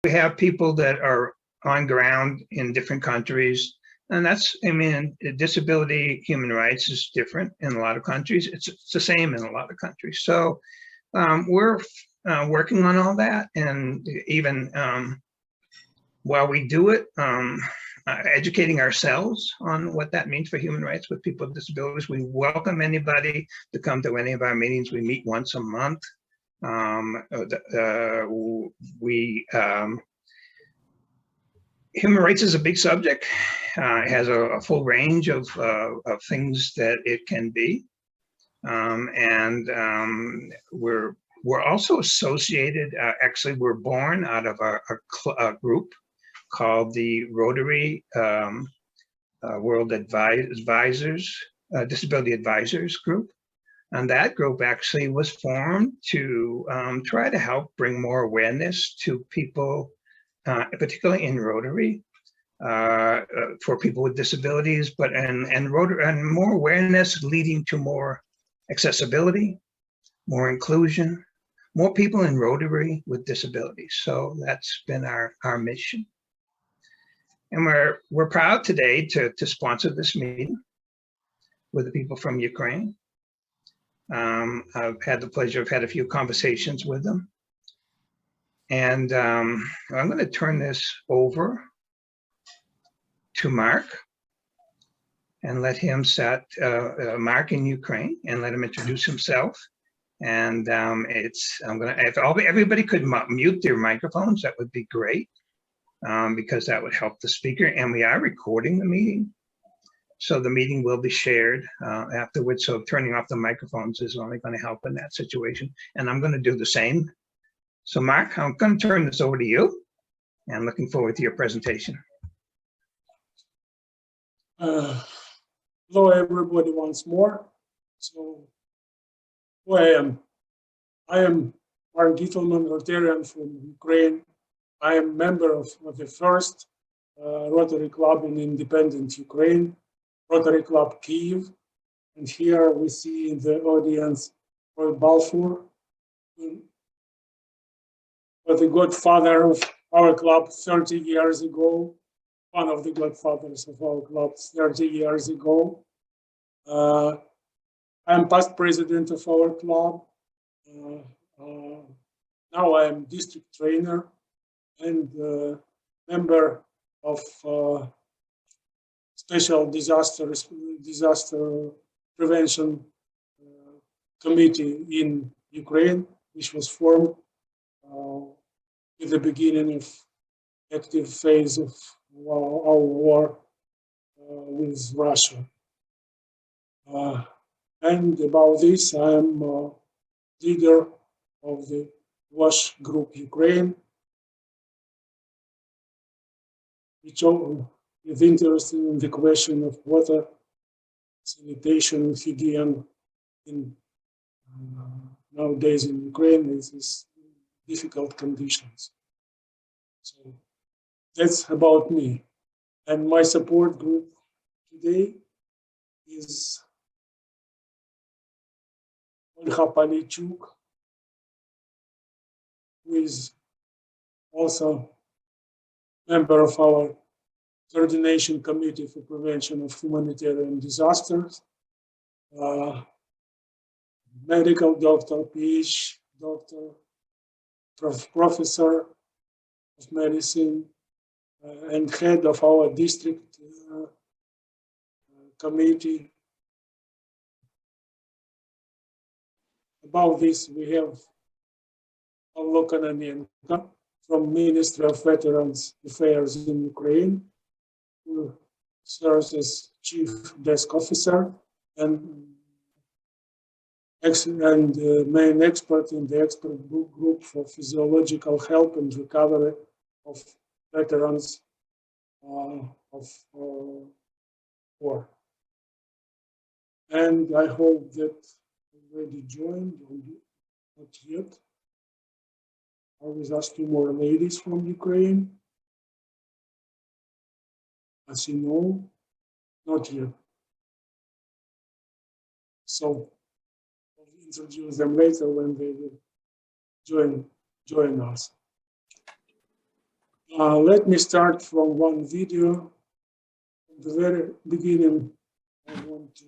we have people that are on ground in different countries. And that's, I mean, disability, human rights is different in a lot of countries. It's the same in a lot of countries. So we're working on all that. And even while we do it, educating ourselves on what that means for human rights with people with disabilities. We welcome anybody to come to any of our meetings. We meet once a month. Human rights is a big subject. It has a full range of things that it can be, and we're also associated. Actually, we're born out of a group called the Rotary World Advisors, Disability Advisors Group. And that group actually was formed to try to help bring more awareness to people, particularly in Rotary, for people with disabilities, but and more awareness leading to more accessibility, more inclusion, more people in Rotary with disabilities. So that's been our mission. And we're proud today to sponsor this meeting with the people from Ukraine. I've had the pleasure of had a few conversations with them. And I'm going to turn this over to Mark and let him set Mark in Ukraine and let him introduce himself. And if everybody could mute their microphones, that would be great, because that would help the speaker. And we are recording the meeting, so the meeting will be shared afterwards. So turning off the microphones is only going to help in that situation. And I'm going to do the same. So Mark, I'm going to turn this over to you, and looking forward to your presentation. Hello, everybody, once more. So, who I am? I am Mark Gitelman, Rotarian from Ukraine. I am member of the first Rotary Club in independent Ukraine, Rotary Club Kyiv. And here we see in the audience Roy Balfour, the godfather of our club 30 years ago, one of the godfathers of our club 30 years ago. I'm past president of our club. Now I'm district trainer and member of special disaster prevention committee in Ukraine, which was formed at the beginning of active phase of our war with Russia. And about this, I am leader of the WASH Group Ukraine, which is interested in the question of water, sanitation, and hygiene in nowadays in Ukraine with these difficult conditions. So that's about me. And my support group today is Olha Palichuk, who is also member of our coordination committee for prevention of humanitarian disasters, medical doctor, PhD doctor, professor of medicine, and head of our district committee. About this, we have Pavlo Kononenko from Ministry of Veterans Affairs in Ukraine, who serves as Chief Desk Officer and main expert in the expert group for physiological help and recovery of veterans of war. And I hope that already joined, or not yet. I was asked two more ladies from Ukraine. As you know, not yet. So I'll introduce them later when they will join us. Let me start from one video. At the very beginning, I want to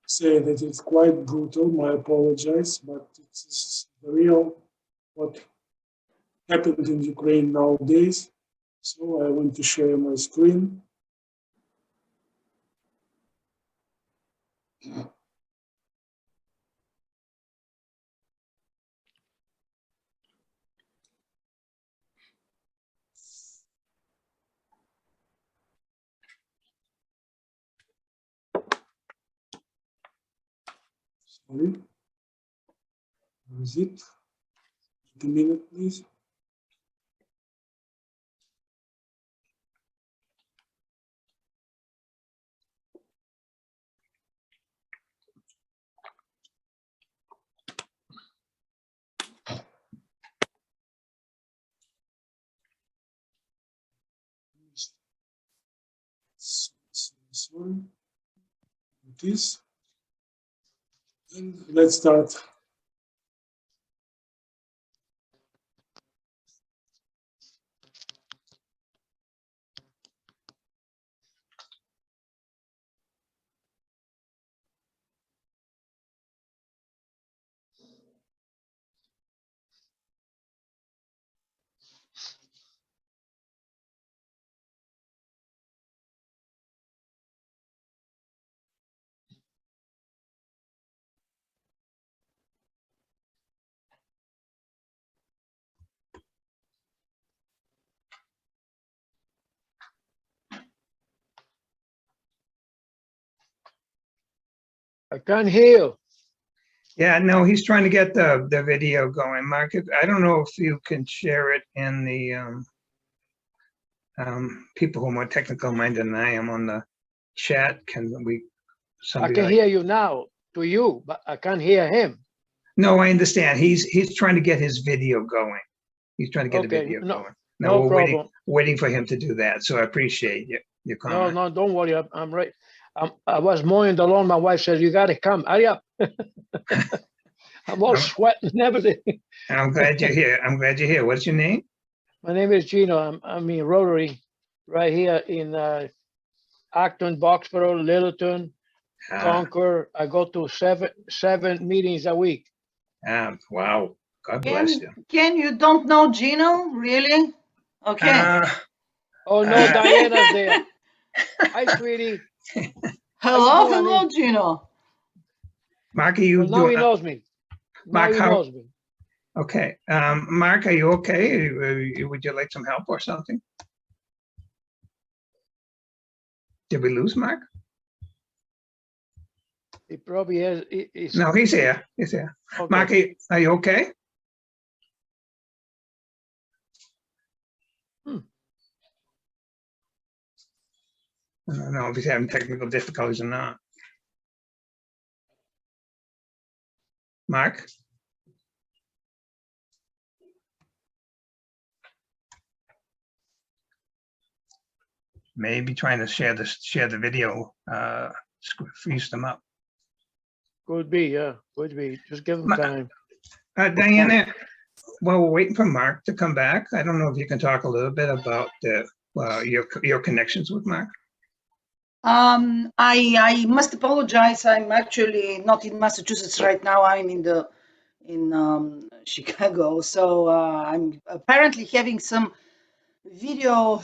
say that it's quite brutal. I apologize, but it's real what happened in Ukraine nowadays. So I want to share my screen. Sorry. Where is it? Wait a minute, please. Sorry. This. And let's start. I can't hear you. Yeah, no, he's trying to get the video going. Mark, I don't know if you can share it in the people who are more technical minded than I am on the chat. Can we? I can hear you now to you, but I can't hear him. No, I understand. He's trying to get his video going. He's trying to get a video going. No, we're waiting for him to do that. So I appreciate your comment. No, don't worry. I'm right. I was mowing the lawn. My wife says, "You got to come. Hurry up." I'm all sweating and everything. I'm glad you're here. I'm glad you're here. What's your name? My name is Gino. I'm in Rotary, right here in Acton, Boxborough, Littleton, Concord. I go to seven meetings a week. Wow. God bless you. Ken, you don't know Gino, really? Okay. Oh no, Diana's there. Hi, sweetie. Hello, Gino. Mark, are you well, now he knows me. Mark, now he knows me. Okay. Mark, are you okay? Would you like some help or something? Did we lose Mark? He probably is. No, he's here. He's here. Okay. Mark, are you okay? I don't know if he's having technical difficulties or not. Mark? Maybe trying to share the video, freeze them up. Could be, yeah, could be. Just give him time. Diana, well, we're waiting for Mark to come back. I don't know if you can talk a little bit about your connections with Mark. I must apologize. I'm actually not in Massachusetts right now. I'm in Chicago. So I'm apparently having some video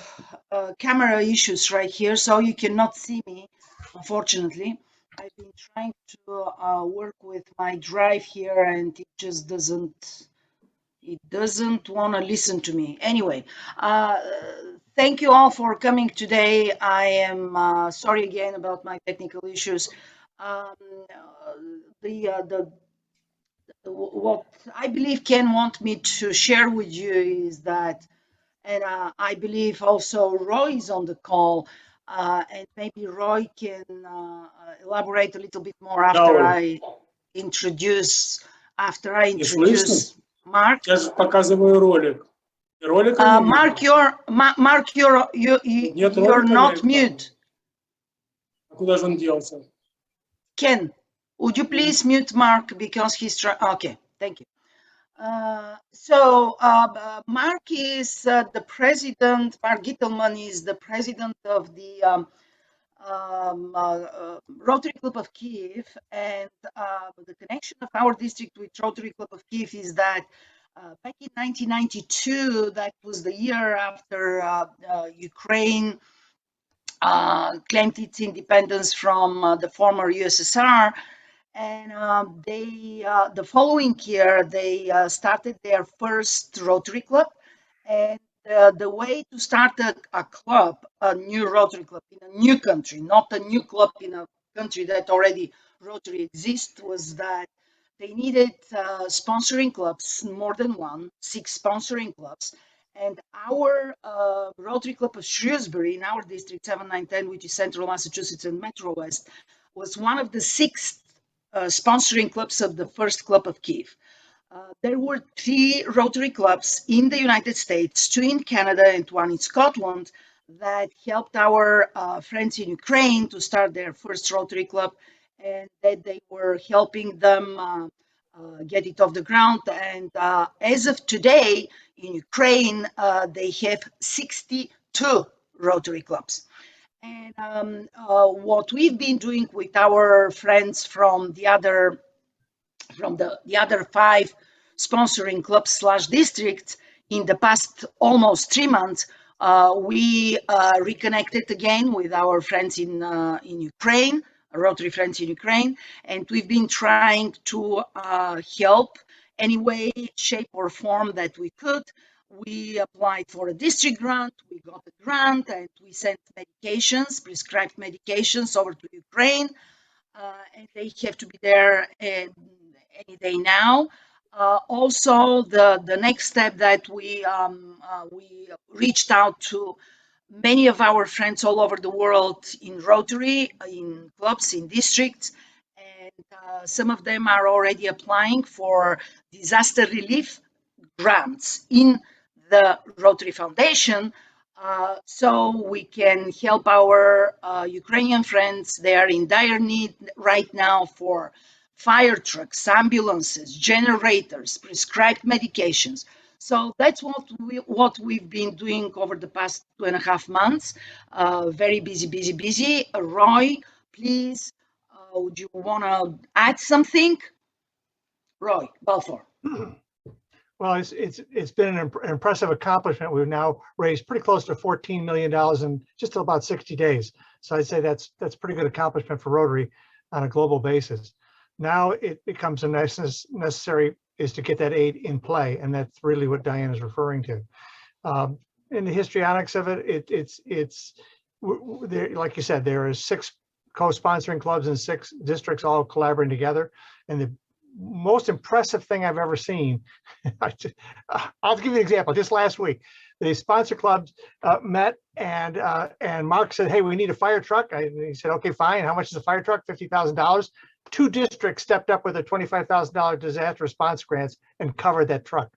camera issues right here, so you cannot see me, unfortunately. I've been trying to work with my drive here, and it just doesn't want to listen to me. Anyway, thank you all for coming today. I am sorry again about my technical issues. What I believe Ken want me to share with you is that, and I believe also Roy is on the call, and maybe Roy can elaborate a little bit more after I introduce Mark. Сейчас показываю ролик. Mark, you're not mute. Куда же он делся? Ken, would you please mute Mark because he's trying? Okay, thank you. Mark is the president. Mark Gitelman is the president of the Rotary Club of Kyiv, and the connection of our district with Rotary Club of Kyiv is that back in 1992, that was the year after Ukraine claimed its independence from the former USSR. And the following year, they started their first Rotary Club. And the way to start a club, a new Rotary Club in a new country, not a new club in a country that already Rotary exists, was that they needed sponsoring clubs, more than one, 6 sponsoring clubs. And our Rotary Club of Shrewsbury in our district, 7910, which is Central Massachusetts and Metro West, was one of the 6 sponsoring clubs of the first Club of Kyiv. There were 3 Rotary clubs in the United States, 2 in Canada and 1 in Scotland, that helped our friends in Ukraine to start their first Rotary Club, and that they were helping them get it off the ground. And as of today, in Ukraine, they have 62 Rotary clubs. And what we've been doing with our friends from the other 5 sponsoring clubs / districts in the past almost 3 months, we reconnected again with our friends in Ukraine, Rotary friends in Ukraine, and we've been trying to help any way, shape, or form that we could. We applied for a district grant, we got a grant, and we sent medications, prescribed medications over to Ukraine, and they have to be there any day now. Also, the next step that we reached out to many of our friends all over the world in Rotary, in clubs, in districts, and some of them are already applying for disaster relief grants in the Rotary Foundation, so we can help our Ukrainian friends. They are in dire need right now for fire trucks, ambulances, generators, prescribed medications. So that's what we've been doing over the past 2.5 months. Very busy. Roy, please, would you want to add something? Roy Balfour. Well, it's been an impressive accomplishment. We've now raised pretty close to $14 million in just about 60 days. So I'd say that's pretty good accomplishment for Rotary on a global basis. Now it becomes a necessary is to get that aid in play, and that's really what Diane is referring to. In the histrionics of it, it's there, like you said, there are 6 co-sponsoring clubs and 6 districts all collaborating together, and the most impressive thing I've ever seen. I'll give you an example. Just last week, the sponsor clubs met, and Mark said, "Hey, we need a fire truck." He said, "Okay, fine. How much is a fire truck?" $50,000. 2 districts stepped up with a $25,000 disaster response grants and covered that truck.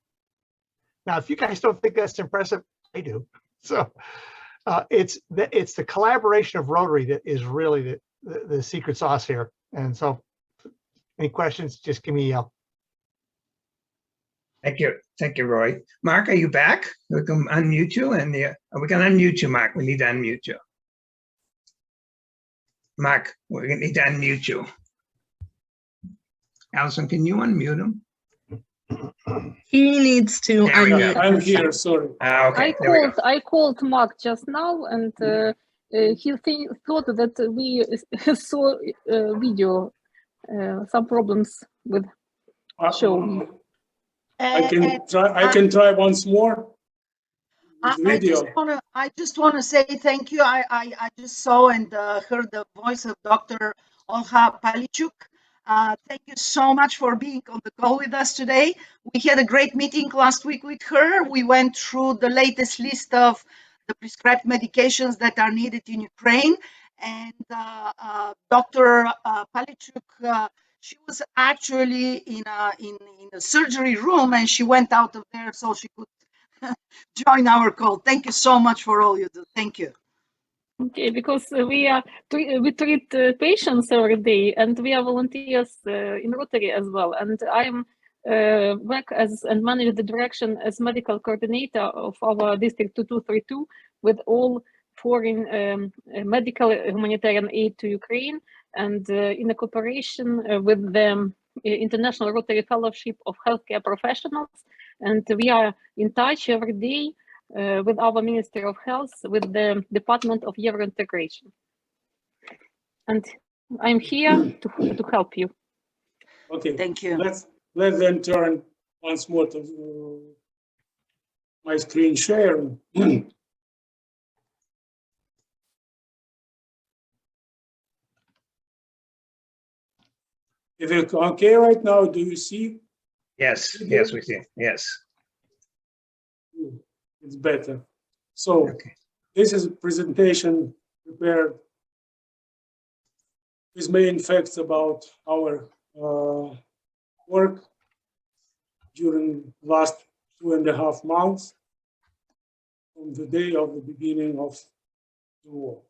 Now, if you guys don't think that's impressive, I do. So it's the collaboration of Rotary that is really the secret sauce here. And so, any questions, just give me a yell. Thank you, Roy. Mark, are you back? We can unmute you, and we can unmute you, Mark. We need to unmute you. Mark, we need to unmute you. Allison, can you unmute him? He needs to unmute. I'm here, sorry. Okay, I called Mark just now, and he thought that we saw video, some problems with showing. I can try once more. Video. I just want to say thank you. I just saw and heard the voice of Dr. Olha Palichuk. Thank you so much for being on the call with us today. We had a great meeting last week with her. We went through the latest list of the prescribed medications that are needed in Ukraine. And Dr. Palichuk, she was actually in a surgery room, and she went out of there so she could join our call. Thank you so much for all you do. Thank you. Okay, because we treat patients every day, and we are volunteers in Rotary as well. And I'm work as and manage the direction as medical coordinator of our district 2232 with all foreign medical humanitarian aid to Ukraine, and in a cooperation with the International Rotary Fellowship of Healthcare Professionals. And we are in touch every day with our Ministry of Health, with the Department of Euro Integration. And I'm here to help you. Okay. Thank you. Let's then turn once more to my screen share. Is it okay right now? Do you see? Yes, yes, we see. Yes. It's better. So Okay. this is a presentation prepared with main facts about our work during last 2.5 months from the day of the beginning of the war.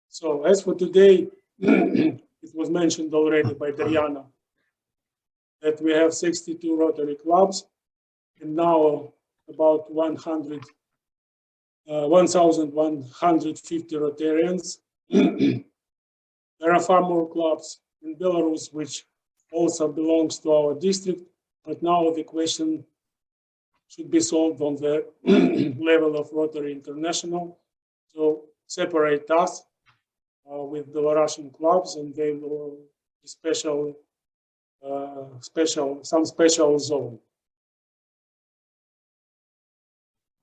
So as for today, it was mentioned already by Diana that we have 62 Rotary clubs and now about 1,150 Rotarians. There are far more clubs in Belarus, which also belongs to our district, but now the question should be solved on the level of Rotary International. So separate us with the Russian clubs, and they will be some special zone.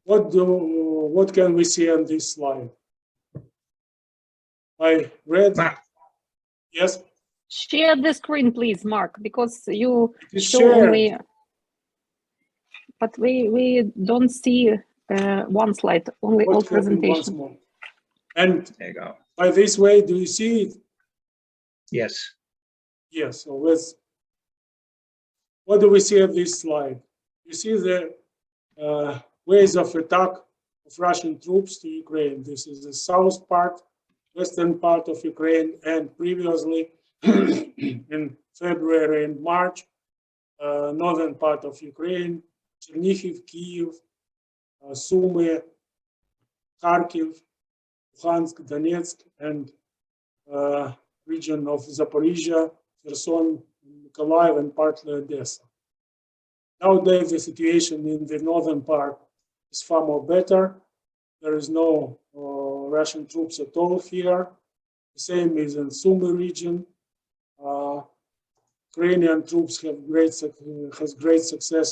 What can we see on this slide? I read. Yes. Share the screen, please, Mark, because you show Share. only, but we don't see one slide, only all presentation. More. And There you go. by this way, do you see it? Yes. Yes. So let's. What do we see on this slide? You see the ways of attack of Russian troops to Ukraine. This is the south part, western part of Ukraine, and previously in February and March, northern part of Ukraine, Chernihiv, Kyiv, Sumy, Kharkiv, Luhansk, Donetsk, and region of Zaporizhia, Kherson, Mykolaiv, and partly Odessa. Nowadays, the situation in the northern part is far more better. There is no Russian troops at all here. The same is in Sumy region. Ukrainian troops have great success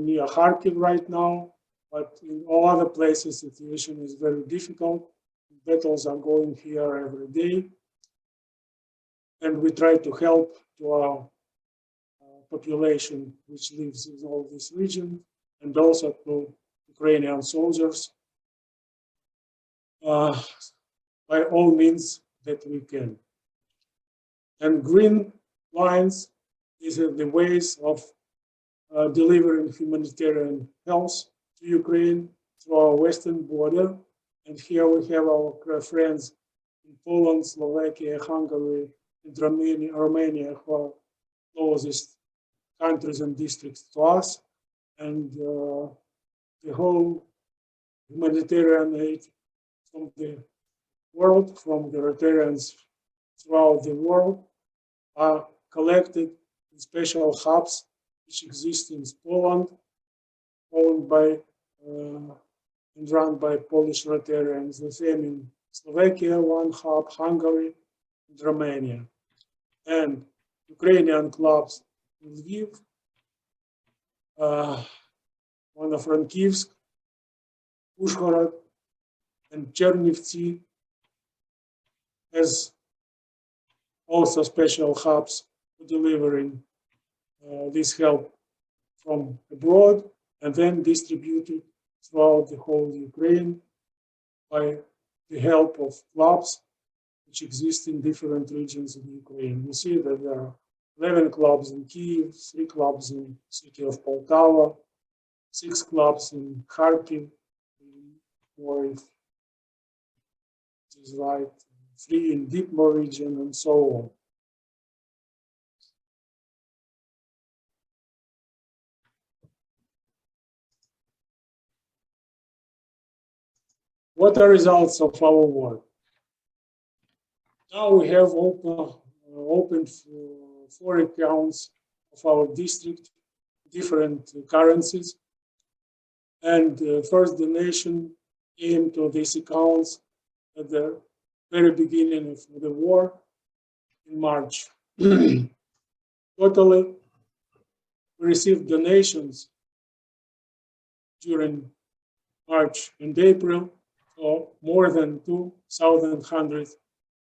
near Kharkiv right now, but in all other places, the situation is very difficult. Battles are going here every day, and we try to help to our population which lives in all this region, and also to Ukrainian soldiers by all means that we can. And green lines, these are the ways of delivering humanitarian help to Ukraine through our western border. And here we have our friends in Poland, Slovakia, Hungary, and Romania, who are closest countries and districts to us. And the whole humanitarian aid from the world, from the Rotarians throughout the world, are collected in special hubs which exist in Poland, owned by and run by Polish Rotarians. The same in Slovakia, one hub, Hungary, and Romania. And Ukrainian clubs in Lviv, one of Frankivsk, Uzhhorod, and Chernivtsi, has also special hubs for delivering this help from abroad and then distributed throughout the whole Ukraine by the help of clubs which exist in different regions of Ukraine. You see that there are 11 clubs in Kyiv, 3 clubs in the city of Poltava, 6 clubs in Kharkiv, or if it is right, 3 in Dnipro region, and so on. What are results of our work? Now we have opened 4 accounts of our district, different currencies, and first donation came to these accounts at the very beginning of the war in March. Totally, we received donations during March and April for more than $2,100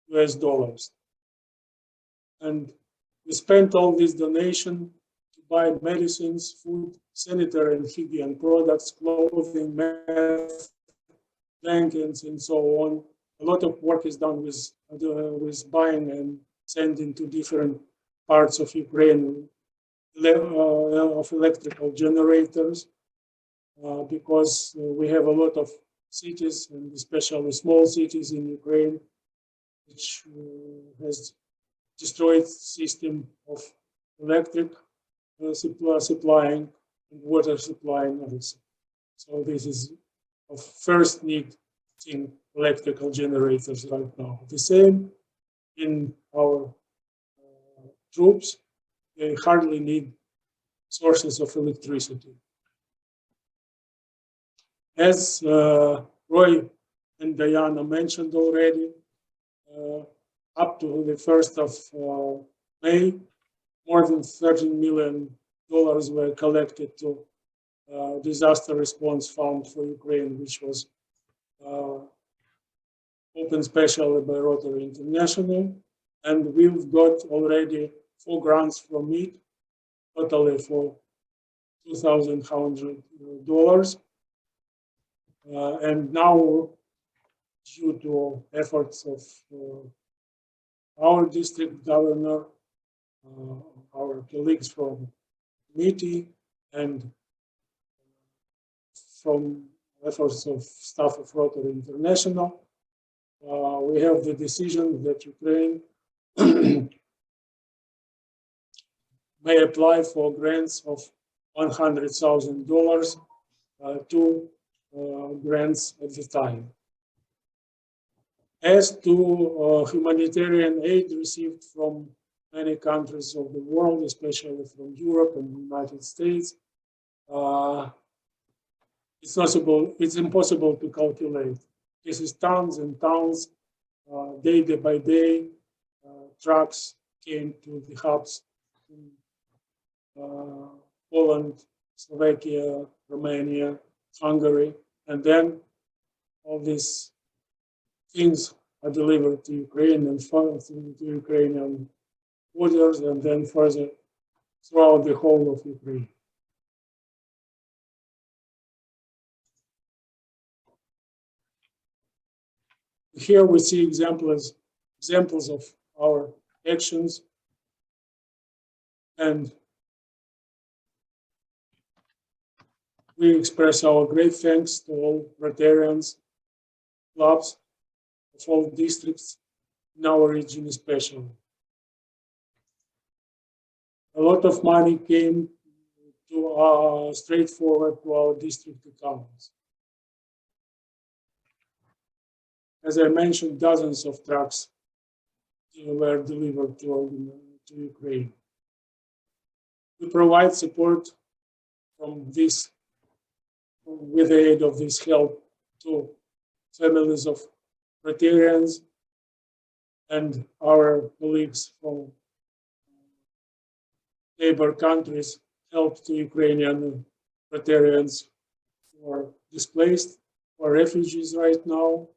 US. And we spent all this donation to buy medicines, food, sanitary and hygiene products, clothing, meth, blankets, and so on. A lot of work is done with buying and sending to different parts of Ukraine of electrical generators, because we have a lot of cities, and especially small cities in Ukraine, which has destroyed system of electric supplying and water supplying also. So this is of first need in electrical generators right now. The same in our troops, they hardly need sources of electricity. As Roy and Diana mentioned already, up to the 1st of May, more than $13 million were collected to Disaster Response Fund for Ukraine, which was opened specially by Rotary International. And we've got already 4 grants from it, totally for $2,100. And now, due to efforts of our district governor, our colleagues from committee, and from efforts of staff of Rotary International, we have the decision that Ukraine may apply for grants of $100,000 to grants at the time. As to humanitarian aid received from many countries of the world, especially from Europe and the United States, it's impossible to calculate. This is tons and tons, day by day. Trucks came to the hubs in Poland, Slovakia, Romania, Hungary, and then all these things are delivered to Ukraine and to Ukrainian borders, and then further throughout the whole of Ukraine. Here we see examples of our actions, and we express our great thanks to all Rotarians, clubs of all districts in our region especially. A lot of money came to straightforward to our district accounts. As I mentioned, dozens of trucks were delivered to Ukraine. We provide support with the aid of this help to families of Rotarians and our colleagues from neighbor countries help to Ukrainian Rotarians who are displaced or refugees right now,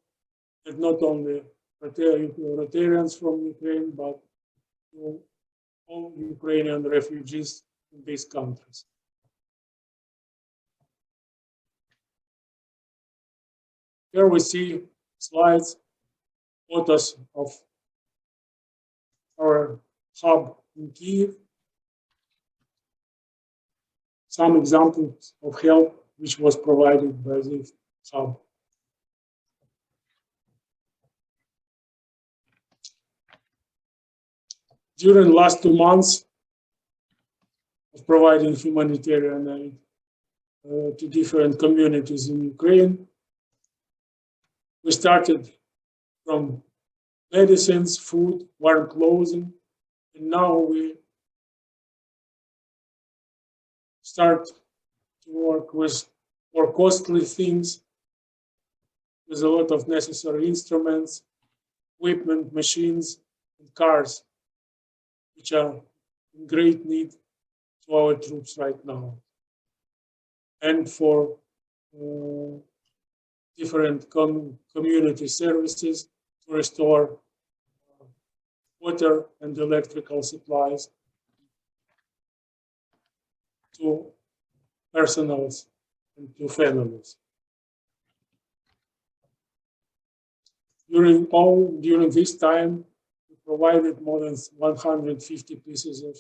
and not only Rotarians from Ukraine, but all Ukrainian refugees in these countries. Here we see slides, photos of our hub in Kyiv, some examples of help which was provided by this hub. During the last 2 months of providing humanitarian aid to different communities in Ukraine, We started from medicines, food, warm clothing, and now we start to work with more costly things, with a lot of necessary instruments, equipment, machines, and cars, which are in great need to our troops right now. And for different community services to restore water and electrical supplies to personals and to families. During this time, we provided more than 150 pieces of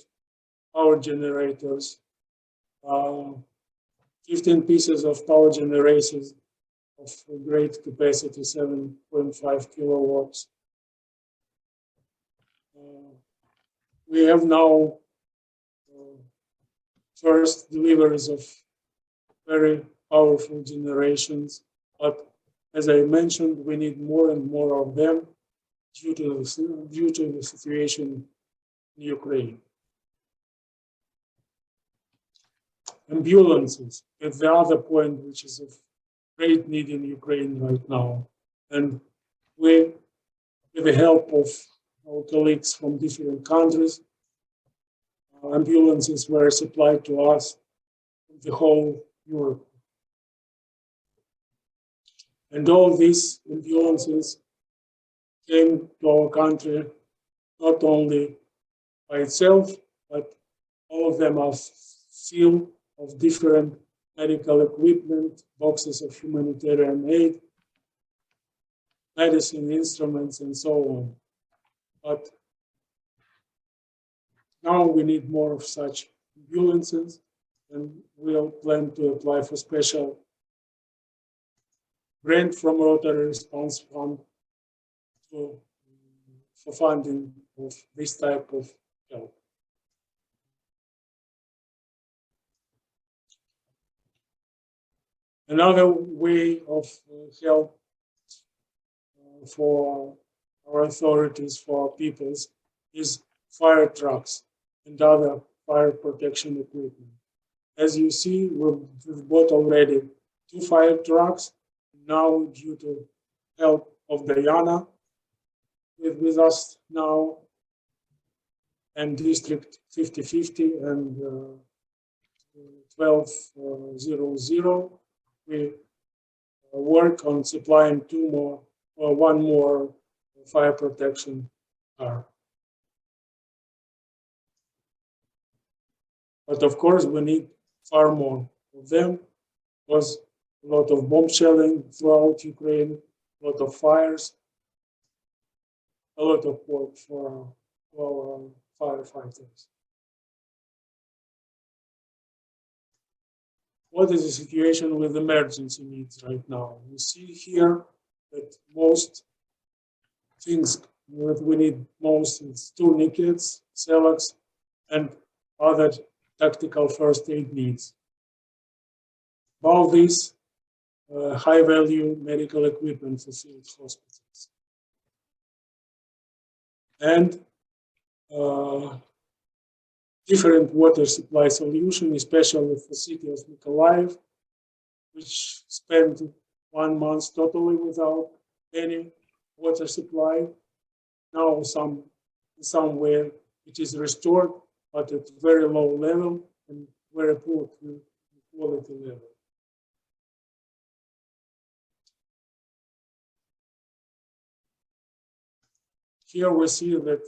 power generators, 15 pieces of power generators of great capacity, 7.5 kilowatts. We have now first deliveries of very powerful generations, but as I mentioned, we need more and more of them due to the situation in Ukraine. Ambulances is the other point which is of great need in Ukraine right now. And we, with the help of our colleagues from different countries, ambulances were supplied to us from the whole Europe. And all these ambulances came to our country not only by itself, but all of them are filled of different medical equipment, boxes of humanitarian aid, medicine instruments, and so on. But now we need more of such ambulances, and we'll plan to apply for special grant from Rotary Response Fund for funding of this type of help. Another way of help for our authorities, for our peoples, is fire trucks and other fire protection equipment. As you see, we've bought already 2 fire trucks. Now, due to help of Diana with us now, and District 5050 and 1200, we work on supplying 2 more or 1 more fire protection car. But of course, we need far more of them, because a lot of bomb shelling throughout Ukraine, a lot of fires, a lot of work for our firefighters. What is the situation with emergency needs right now? We see here that most things that we need most is tourniquets, Celox, and other tactical first aid needs. All these high-value medical equipment facility hospitals. And different water supply solution, especially for the city of Mykolaiv, which spent 1 month totally without any water supply. Now somewhere it is restored, but at very low level and very poor quality level. Here we see that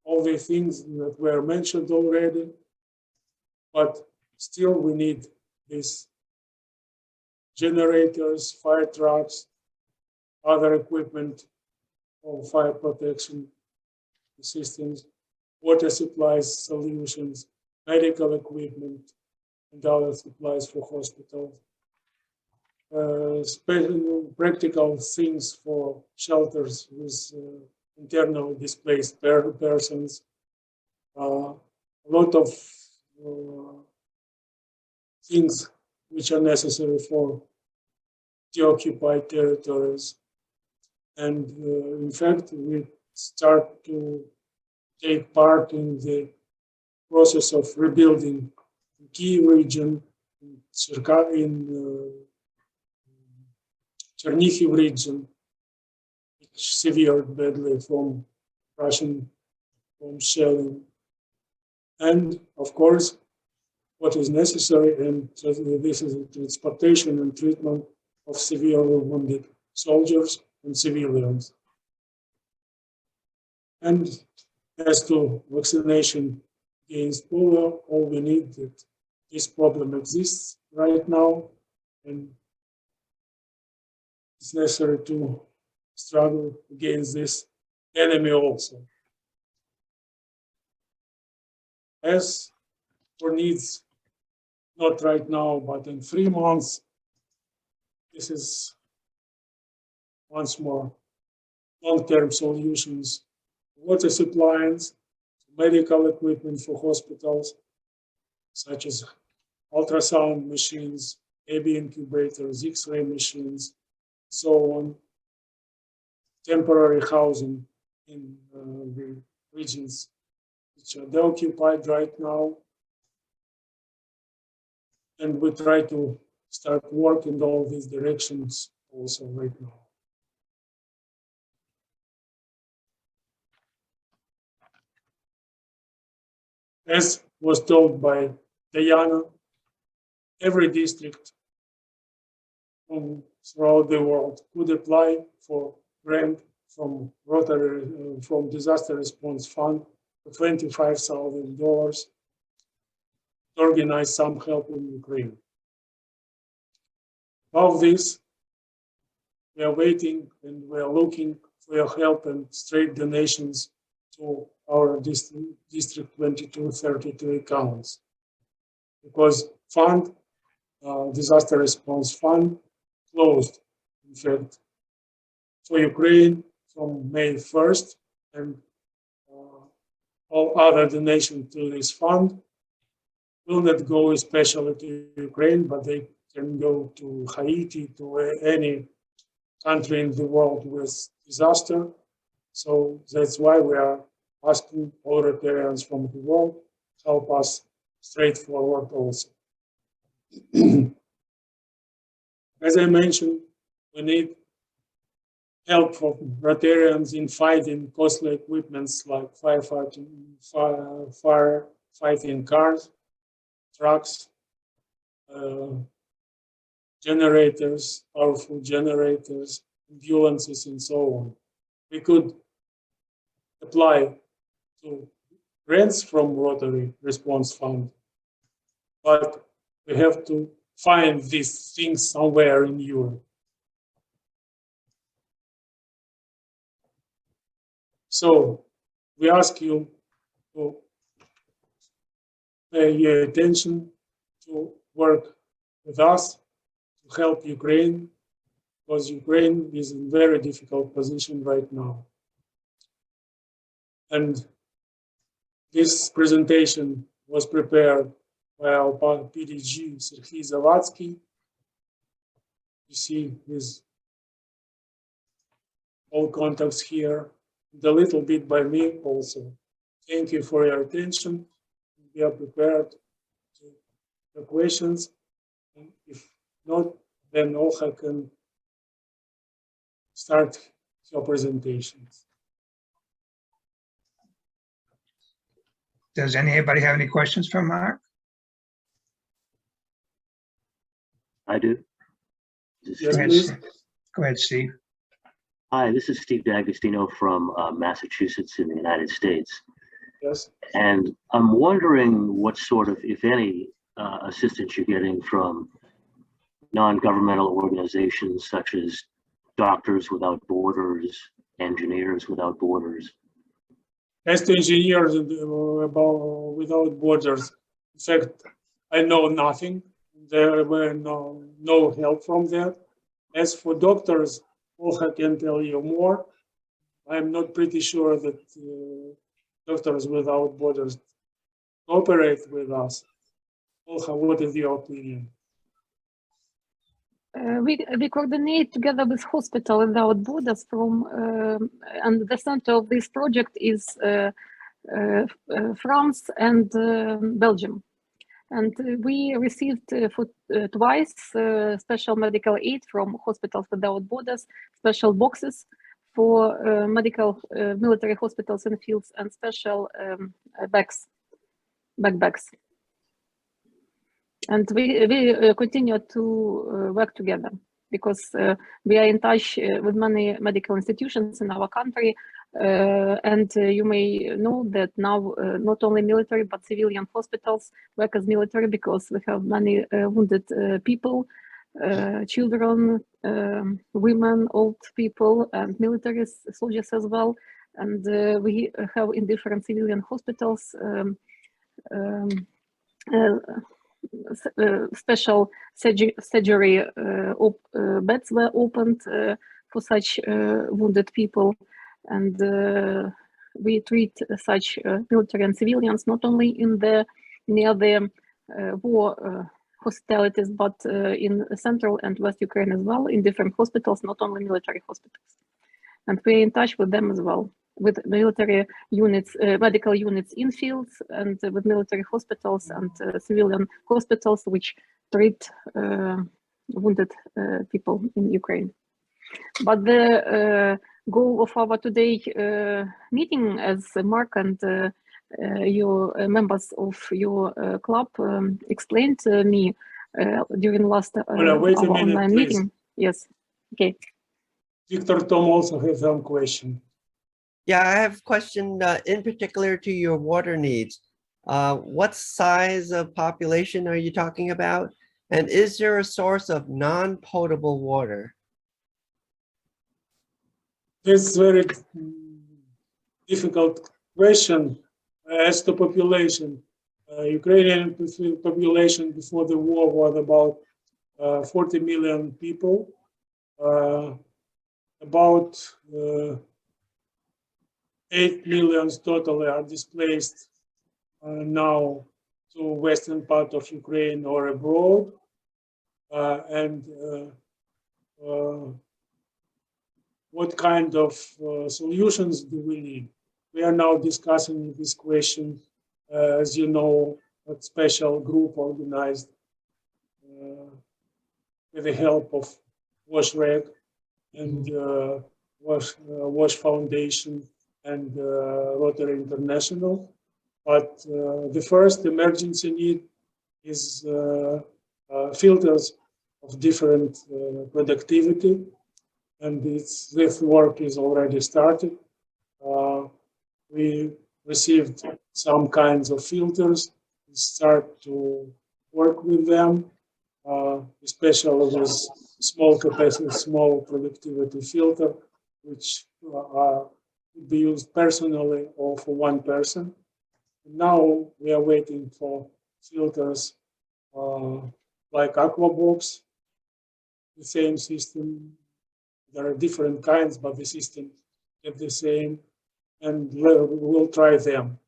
all the things that were mentioned already, but still we need these generators, fire trucks, other equipment for fire protection systems, water supplies solutions, medical equipment, and other supplies for hospitals. Special practical things for shelters with internally displaced persons. A lot of things which are necessary for deoccupied territories, And in fact, we start to take part in the process of rebuilding the Kyiv region, in Chernihiv region, which severed badly from Russian bomb shelling. And of course, what is necessary, and this is the transportation and treatment of severely wounded soldiers and civilians. And as to vaccination against polio, all we need that this problem exists right now, and it's necessary to struggle against this enemy also. As for needs, not right now, but in 3 months, this is once more long-term solutions, water supplies, medical equipment for hospitals, such as ultrasound machines, baby incubators, X-ray machines, so on, temporary housing in the regions which are occupied right now. And we try to start work in all these directions also right now. As was told by Diana, every district throughout the world could apply for grant from Rotary, from Disaster Response Fund for $25,000 to organize some help in Ukraine. Above this, we are waiting and we are looking for your help and straight donations to our District 2232 accounts. Because fund, Disaster Response Fund, closed, in fact, for Ukraine from May 1st, and all other donations to this fund will not go especially to Ukraine, but they can go to Haiti, to any country in the world with disaster. So that's why we are asking all Rotarians from the world to help us straightforward also. As I mentioned, we need help from Rotarians in fighting costly equipments like firefighting cars, trucks, generators, powerful generators, ambulances, and so on. We could apply to grants from Rotary Response Fund, but we have to find these things somewhere in Europe. So we ask you to pay your attention, to work with us, to help Ukraine, because Ukraine is in a very difficult position right now. And this presentation was prepared by our PDG, Serhiy Zavadsky. You see his all contacts here, and a little bit by me also. Thank you for your attention. We are prepared to the questions. And if not, then Olha can start your presentations. Does anybody have any questions for Mark? I do. Yes, please. Go ahead, Steve. Hi, this is Steve D'Agostino from Massachusetts in the United States. Yes. And I'm wondering what sort of, if any, assistance you're getting from non-governmental organizations such as Doctors Without Borders, Engineers Without Borders. As to Engineers Without Borders, in fact, I know nothing. There were no help from that. As for doctors, Olha can tell you more. I'm not pretty sure that Doctors Without Borders cooperate with us. Olha, what is your opinion? We coordinate together with Hospital Without Borders from, and the center of this project is France and Belgium. And we received twice special medical aid from Hospitals Without Borders, special boxes for medical military hospitals in fields, and special backpacks. And we continue to work together because we are in touch with many medical institutions in our country. And you may know that now not only military but civilian hospitals work as military because we have many wounded people, children, women, old people, and military soldiers as well. And we have in different civilian hospitals special surgery beds were opened for such wounded people, and we treat such military and civilians not only in the near the war hospitalities, but in Central and West Ukraine as well, in different hospitals, not only military hospitals. And we're in touch with them as well, with military units, medical units in fields, and with military hospitals and civilian hospitals which treat wounded people in Ukraine. But the goal of our today meeting, as Mark and your members of your club explained to me during last wait a minute, online please. meeting. Yes, okay. Victor Tom also has some question. Yeah, I have a question in particular to your water needs. What size of population are you talking about? And is there a source of non-potable water? This is very difficult question as to population. Ukrainian population before the war was about 40 million people. About 8 million totally are displaced now to western part of Ukraine or abroad. What kind of solutions do we need? We are now discussing this question, as you know, a special group organized with the help of WashRec and Wash Foundation and Rotary International. But the first emergency need is filters of different productivity, and this work is already started. We received some kinds of filters. We start to work with them, especially with small capacity, small productivity filter, which are be used personally or for one person. Now we are waiting for filters like Aquabox, the same system. There are different kinds, but the system is the same, and we'll try them.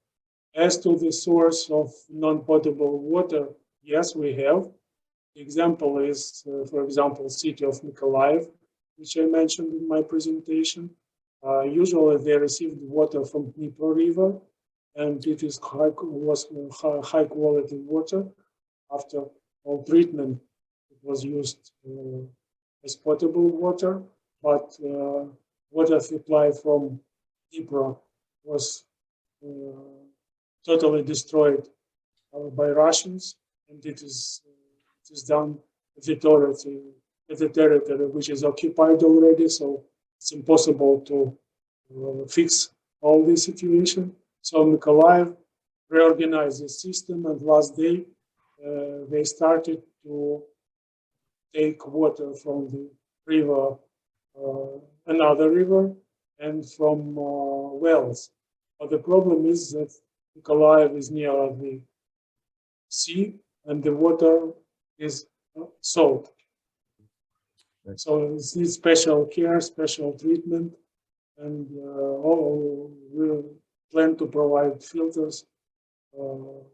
As to the source of non-potable water, yes, we have. The example is, for example, city of Mykolaiv, which I mentioned in my presentation. Usually they received water from Dnipro River, and it is high quality water. After all treatment, it was used as potable water, but water supply from Dnipro was totally destroyed by Russians, and it is done at the territory which is occupied already, so it's impossible to fix all this situation. So Mykolaiv reorganized the system, and last day they started to take water from the river, another river, and from wells. But the problem is that Mykolaiv is near the sea, and the water is salt. So it needs special care, special treatment, and we plan to provide filters to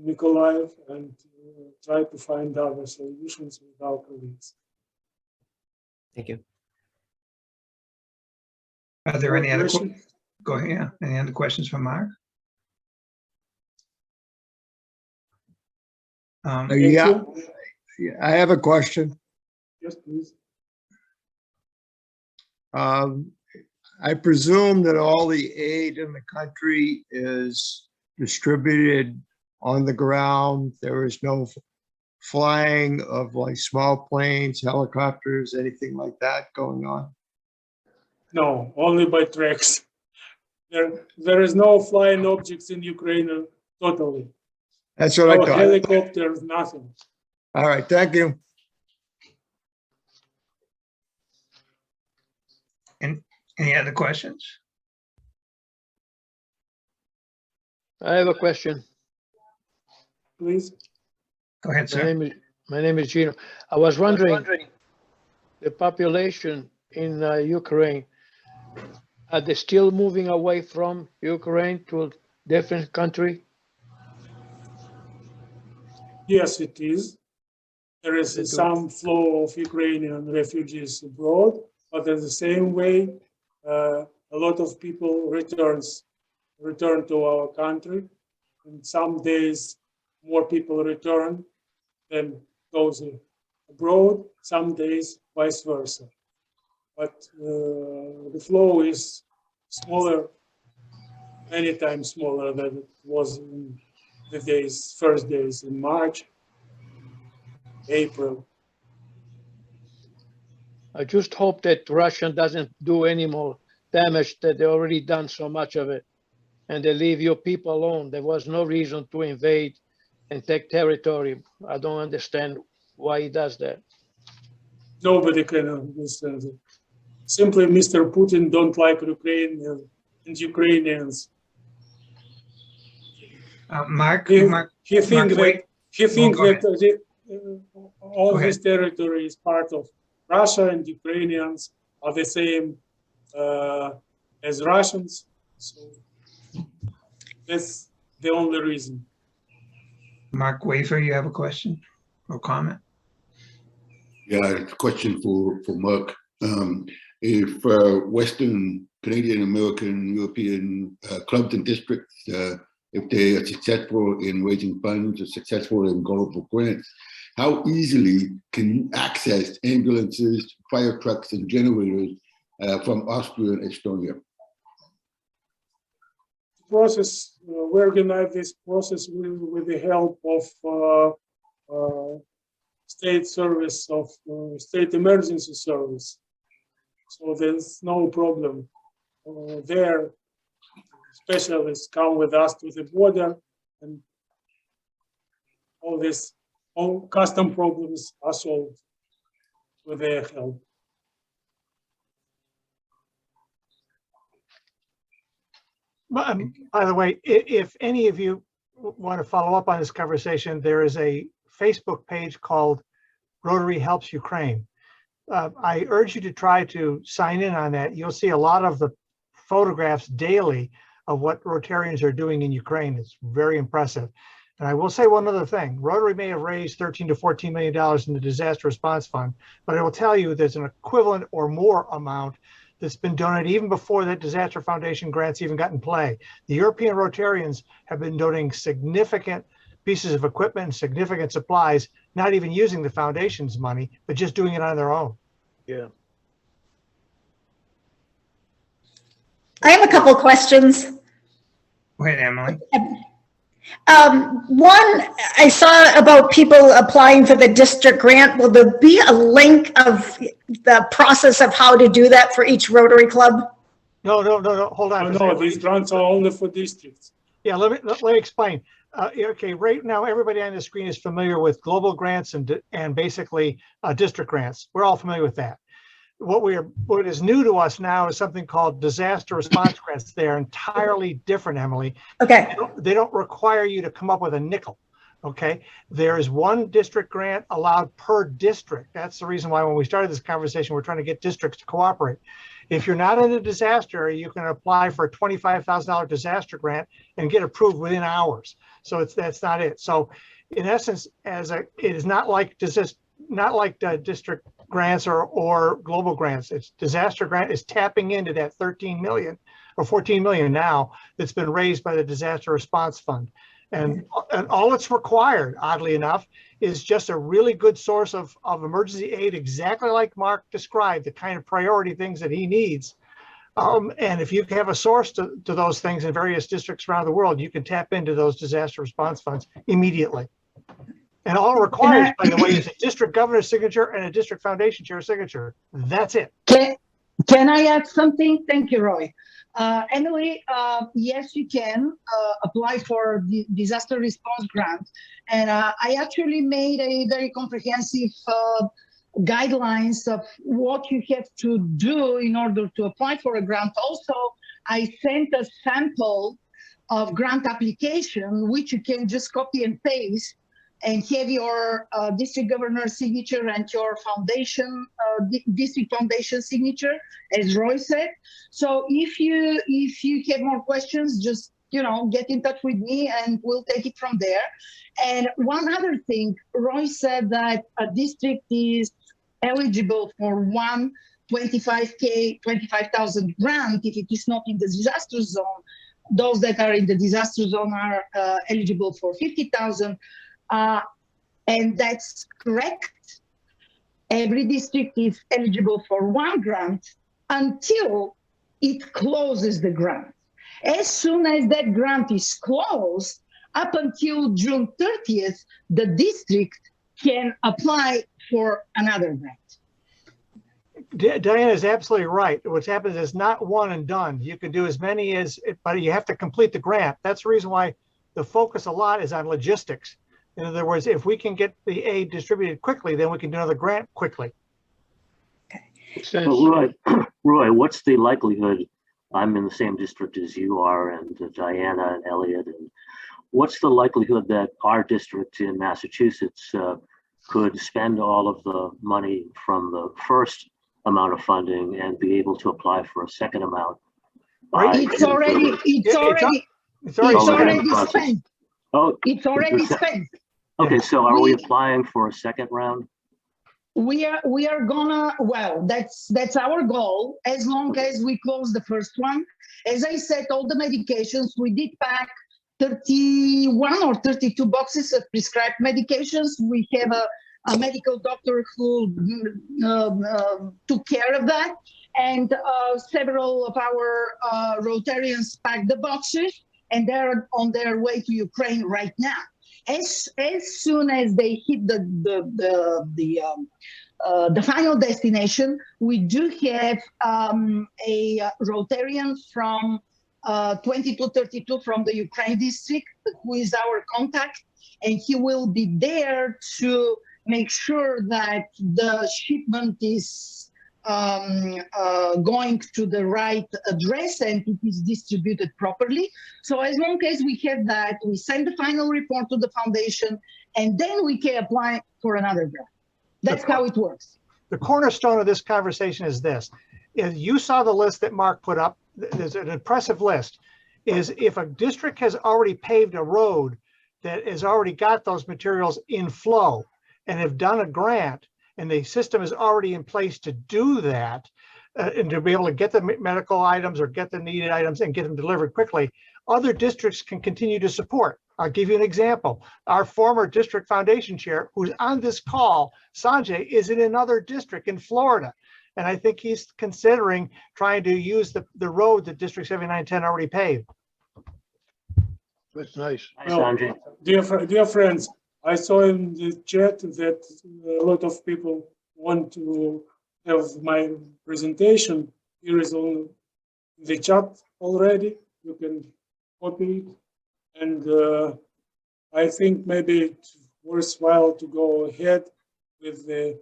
Mykolaiv and try to find other solutions with our colleagues. Thank you. Are there any other Question? Go ahead. Yeah. Any other questions for Mark? Thank Yeah, you. I have a question. Yes, please. I presume that all the aid in the country is distributed on the ground. There is no flying of like small planes, helicopters, anything like that going on. No, only by tracks. There is no flying objects in Ukraine totally. That's what I No thought. helicopters, nothing. All right, thank you. Any other questions? I have a question. Please. Go ahead, sir. My name is Gino. I was wondering, the population in Ukraine, are they still moving away from Ukraine to a different country? Yes, it is. There is some flow of Ukrainian refugees abroad, but at the same way, a lot of people return to our country. And some days more people return than goes abroad, some days vice versa. But the flow is smaller, many times smaller than it was in the first days in March, April. I just hope that Russia doesn't do any more damage, that they already done so much of it, and they leave your people alone. There was no reason to invade and take territory. I don't understand why he does that. Nobody can understand it. Simply, Mr. Putin don't like Ukraine and Ukrainians. Mark, He thinks that all Go this territory is part of Russia, and Ukrainians are the same as Russians. So that's the only reason. Mark Wafer, you have a question or comment? Yeah, it's a question for Mark. If Western, Canadian, American, European clubs and districts, if they are successful in raising funds or successful in global grants, how easily can you access ambulances, fire trucks, and generators from Austria and Estonia? Process, we organize this process with the help of state service of state emergency service. So there's no problem there. Specialists come with us to the border, and all custom problems are solved with their help. By the way, if any of you want to follow up on this conversation, there is a Facebook page called Rotary Helps Ukraine. I urge you to try to sign in on that. You'll see a lot of the photographs daily of what Rotarians are doing in Ukraine. It's very impressive. And I will say one other thing. Rotary may have raised $13 to $14 million in the disaster response fund, but I will tell you there's an equivalent or more amount that's been donated even before that disaster foundation grants even got in play. The European Rotarians have been donating significant pieces of equipment and significant supplies, not even using the foundation's money, but just doing it on their own. Yeah. I have a couple of questions. Go ahead, Emily. One, I saw about people applying for the district grant. Will there be a link of the process of how to do that for each Rotary Club? No, hold on. No, these grants are only for districts. Yeah, let me explain. Okay, right now everybody on the screen is familiar with global grants and basically district grants. We're all familiar with that. What is new to us now is something called disaster response grants. They're entirely different, Emily. Okay. They don't require you to come up with a nickel. Okay, there is one district grant allowed per district. That's the reason why when we started this conversation, we're trying to get districts to cooperate. If you're not in a disaster, you can apply for a $25,000 disaster grant and get approved within hours. So that's not it. So in essence, it is not like district grants or global grants. It's disaster grant is tapping into that 13 million or 14 million now that's been raised by the Disaster Response Fund. And all it's required, oddly enough, is just a really good source of emergency aid, exactly like Mark described, the kind of priority things that he needs. And if you have a source to those things in various districts around the world, you can tap into those disaster response funds immediately. And all it requires, by the way, is a district governor's signature and a district foundation chair signature. That's it. Can I add something? Thank you, Roy. Anyway, yes, you can apply for the disaster response grant. And I actually made a very comprehensive guidelines of what you have to do in order to apply for a grant. Also, I sent a sample of grant application, which you can just copy and paste and have your district governor's signature and your foundation, district foundation signature, as Roy said. So if you have more questions, just get in touch with me and we'll take it from there. And one other thing, Roy said that a district is eligible for one 25,000 grant if it is not in the disaster zone. Those that are in the disaster zone are eligible for 50,000. And that's correct. Every district is eligible for one grant until it closes the grant. As soon as that grant is closed, up until June 30th, the district can apply for another grant. Diana is absolutely right. What happens is not one and done. You can do as many as, but you have to complete the grant. That's the reason why the focus a lot is on logistics. In other words, if we can get the aid distributed quickly, then we can do another grant quickly. Well, Roy, what's the likelihood? I'm in the same district as you are, and Diana and Elliot. And what's the likelihood that our district in Massachusetts could spend all of the money from the first amount of funding and be able to apply for a second amount? It's already spent. Oh, it's already spent. Okay, so are we applying for a second round? We are gonna, well, that's our goal, as long as we close the first one. As I said, all the medications, we did pack 31 or 32 boxes of prescribed medications. We have a medical doctor who took care of that. And several of our Rotarians packed the boxes, and they're on their way to Ukraine right now. As soon as they hit the final destination, we do have a Rotarian from 2232 from the Ukraine district who is our contact, and he will be there to make sure that the shipment is going to the right address and it is distributed properly. So as long as we have that, we send the final report to the foundation, and then we can apply for another grant. That's how it works. The cornerstone of this conversation is this. You saw the list that Mark put up. There's an impressive list. Is if a district has already paved a road that has already got those materials in flow and have done a grant, and the system is already in place to do that, and to be able to get the medical items or get the needed items and get them delivered quickly, other districts can continue to support. I'll give you an example. Our former district foundation chair, who's on this call, Sanjay, is in another district in Florida. And I think he's considering trying to use the road that District 7910 already paved. That's nice. Well, dear friends, I saw in the chat that a lot of people want to have my presentation. Here is on the chat already. You can copy it. And I think maybe it's worthwhile to go ahead with the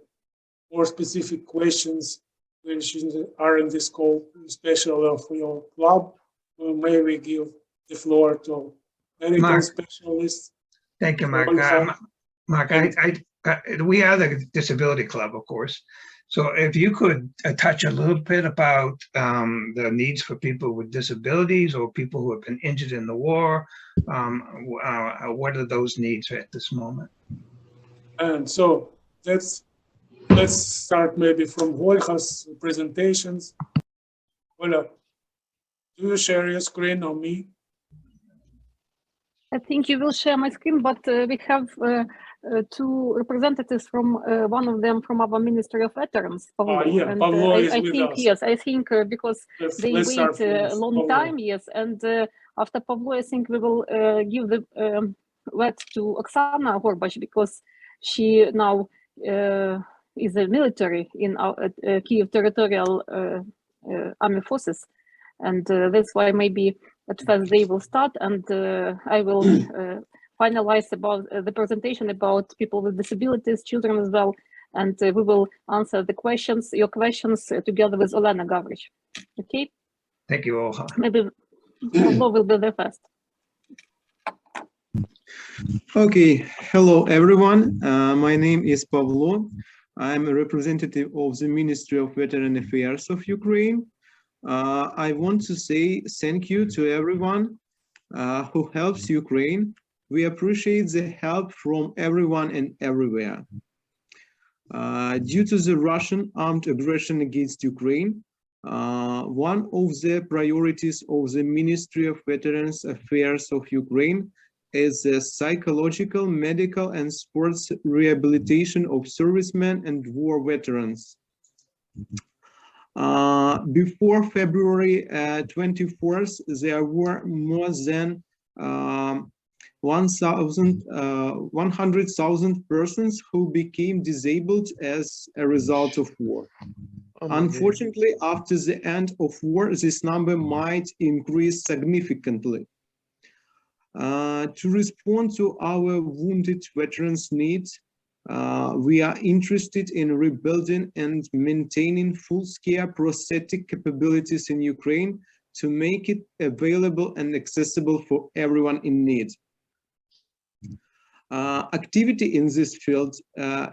more specific questions which are in the scope, especially of your club. May we give the floor to medical specialists. Thank you, Mark. Mark, we are the Disability Club, of course. So if you could touch a little bit about the needs for people with disabilities or people who have been injured in the war, what are those needs at this moment? And so let's start maybe from Olga's presentations. Olga, do you share your screen or me? I think you will share my screen, but we have two representatives from one of them from our Ministry of Veterans. Pavlo. Yeah, and, Pavlo is I with think us. yes, I think because they wait a long Pavlo. time, yes, and after Pavlo, I think we will give the word to Oksana Gorbach because she now is a military in our Kyiv Territorial Army Forces, and that's why maybe at first they will start, and I will finalize about the presentation about people with disabilities, children as well, and we will answer the questions, your questions, together with Olena Gavrich. Okay? Thank you, Olga. Maybe Pavlo will be there first. Okay, hello everyone. My name is Pavlo. I'm a representative of the Ministry of Veteran Affairs of Ukraine. I want to say thank you to everyone who helps Ukraine. We appreciate the help from everyone and everywhere. Due to the Russian armed aggression against Ukraine, one of the priorities of the Ministry of Veterans Affairs of Ukraine is the psychological, medical, and sports rehabilitation of servicemen and war veterans. Before February 24th, there were more than 100,000 persons who became disabled as a result of war. Unfortunately, after the end of war, this number might increase significantly. To respond to our wounded veterans' needs, we are interested in rebuilding and maintaining full-scale prosthetic capabilities in Ukraine to make it available and accessible for everyone in need. Activity in this field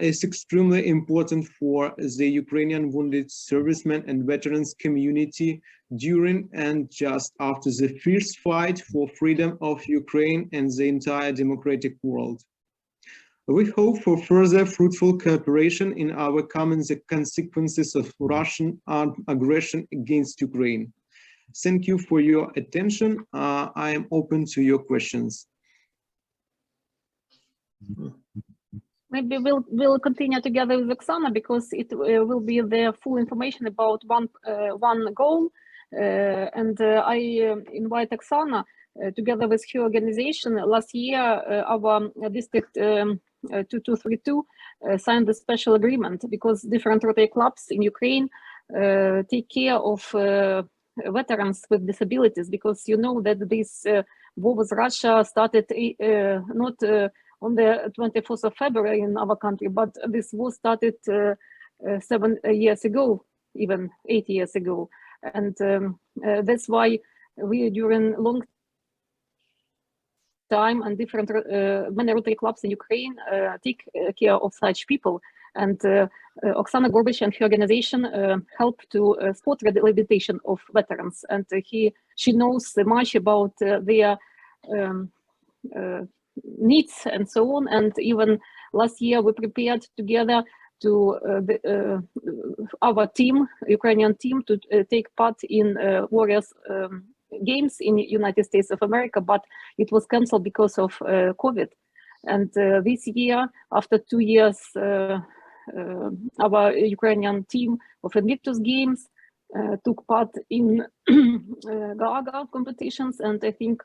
is extremely important for the Ukrainian wounded servicemen and veterans community during and just after the fierce fight for freedom of Ukraine and the entire democratic world. We hope for further fruitful cooperation in overcoming the consequences of Russian armed aggression against Ukraine. Thank you for your attention. I am open to your questions. Maybe we'll continue together with Oksana because it will be the full information about one goal, and I invite Oksana together with her organization. Last year, our district 2232 signed a special agreement because different Rotary clubs in Ukraine take care of veterans with disabilities, because you know that this war with Russia started not on the 24th of February in our country, but this war started 7 years ago, even 8 years ago. And that's why we, during long time and different many Rotary clubs in Ukraine take care of such people. And Oksana Gorbach and her organization help to support rehabilitation of veterans. And she knows much about their needs and so on. And even last year we prepared together to our team, Ukrainian team, to take part in Warriors Games in United States of America, but it was cancelled because of COVID. And this year, after 2 years, our Ukrainian team of Invictus Games took part in Gaga competitions, and I think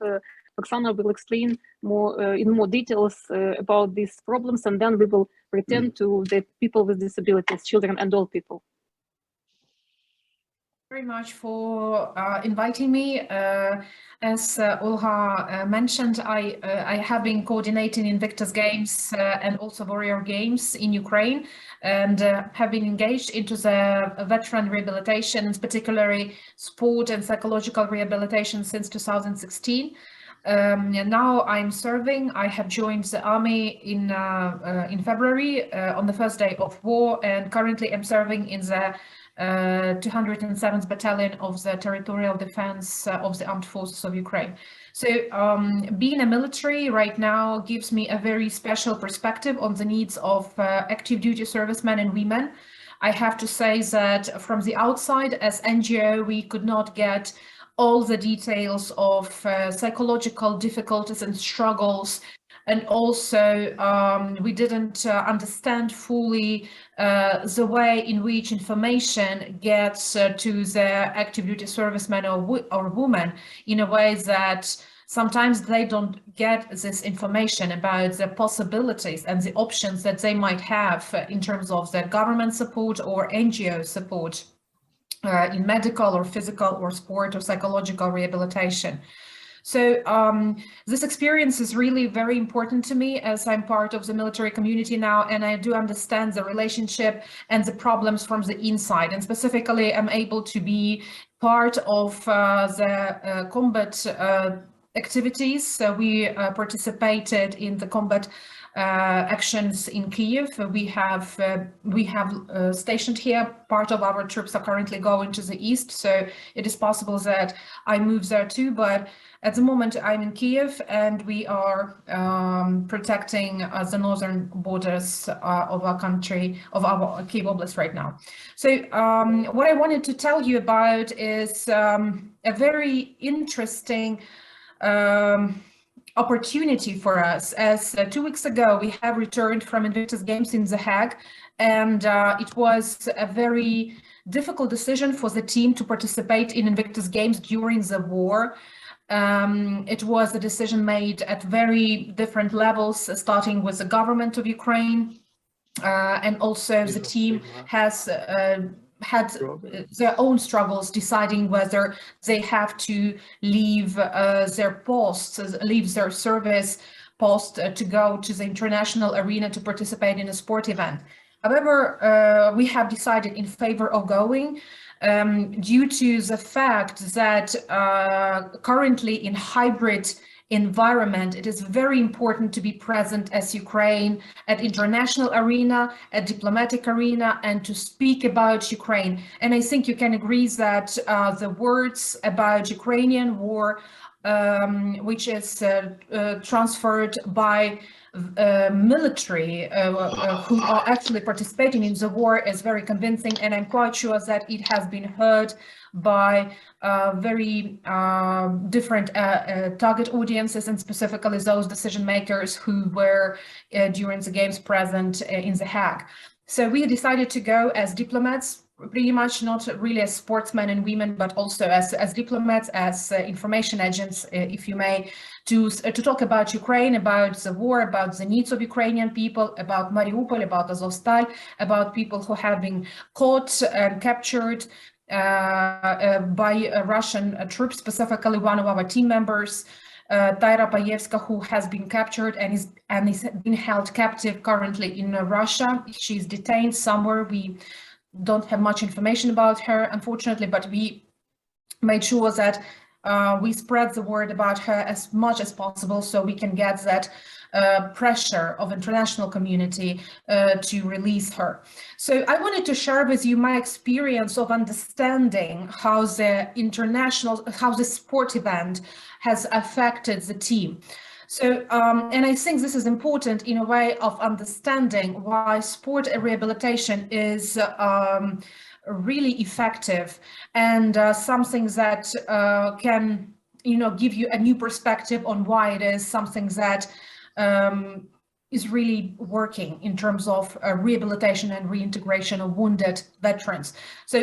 Oksana will explain more in more details about these problems, and then we will return to the people with disabilities, children and old people. Very much for inviting me. As Olga mentioned, I have been coordinating Invictus Games and also Warrior Games in Ukraine, and have been engaged into the veteran rehabilitation, and particularly sport and psychological rehabilitation since 2016. And now I'm serving. I have joined the army in February on the first day of war, and currently I'm serving in the 207th Battalion of the Territorial Defense of the Armed Forces of Ukraine. So being a military right now gives me a very special perspective on the needs of active duty servicemen and women. I have to say that from the outside, as NGO, we could not get all the details of psychological difficulties and struggles. And also, we didn't understand fully the way in which information gets to the active duty servicemen or women in a way that sometimes they don't get this information about the possibilities and the options that they might have in terms of the government support or NGO support in medical or physical or sport or psychological rehabilitation. So this experience is really very important to me as I'm part of the military community now, and I do understand the relationship and the problems from the inside. And specifically, I'm able to be part of the combat activities. So we participated in the combat actions in Kyiv. We have stationed here. Part of our troops are currently going to the east, so it is possible that I move there too. But at the moment, I'm in Kyiv, and we are protecting the northern borders of our country, of our Kyiv Oblast right now. So what I wanted to tell you about is a very interesting opportunity for us, as 2 weeks ago we have returned from Invictus Games in The Hague, and it was a very difficult decision for the team to participate in Invictus Games during the war. It was a decision made at very different levels, starting with the government of Ukraine, and also the team has had their own struggles deciding whether they have to leave their posts, leave their service post to go to the international arena to participate in a sport event. However, we have decided in favor of going due to the fact that currently in hybrid environment, it is very important to be present as Ukraine at international arena, at diplomatic arena, and to speak about Ukraine. And I think you can agree that the words about Ukrainian war, which is transferred by military who are actually participating in the war, is very convincing, and I'm quite sure that it has been heard by very different target audiences, and specifically those decision makers who were during the games present in The Hague. So we decided to go as diplomats, pretty much not really as sportsmen and women, but also as diplomats, as information agents, if you may, to talk about Ukraine, about the war, about the needs of Ukrainian people, about Mariupol, about Azovstal, about people who have been caught and captured by Russian troops, specifically one of our team members, Taira Payevska, who has been captured and is being held captive currently in Russia. She's detained somewhere. We don't have much information about her, unfortunately, but we made sure that we spread the word about her as much as possible so we can get that pressure of international community to release her. So I wanted to share with you my experience of understanding how the sport event has affected the team. So, and I think this is important in a way of understanding why sport rehabilitation is really effective and something that can, give you a new perspective on why it is something that is really working in terms of rehabilitation and reintegration of wounded veterans. So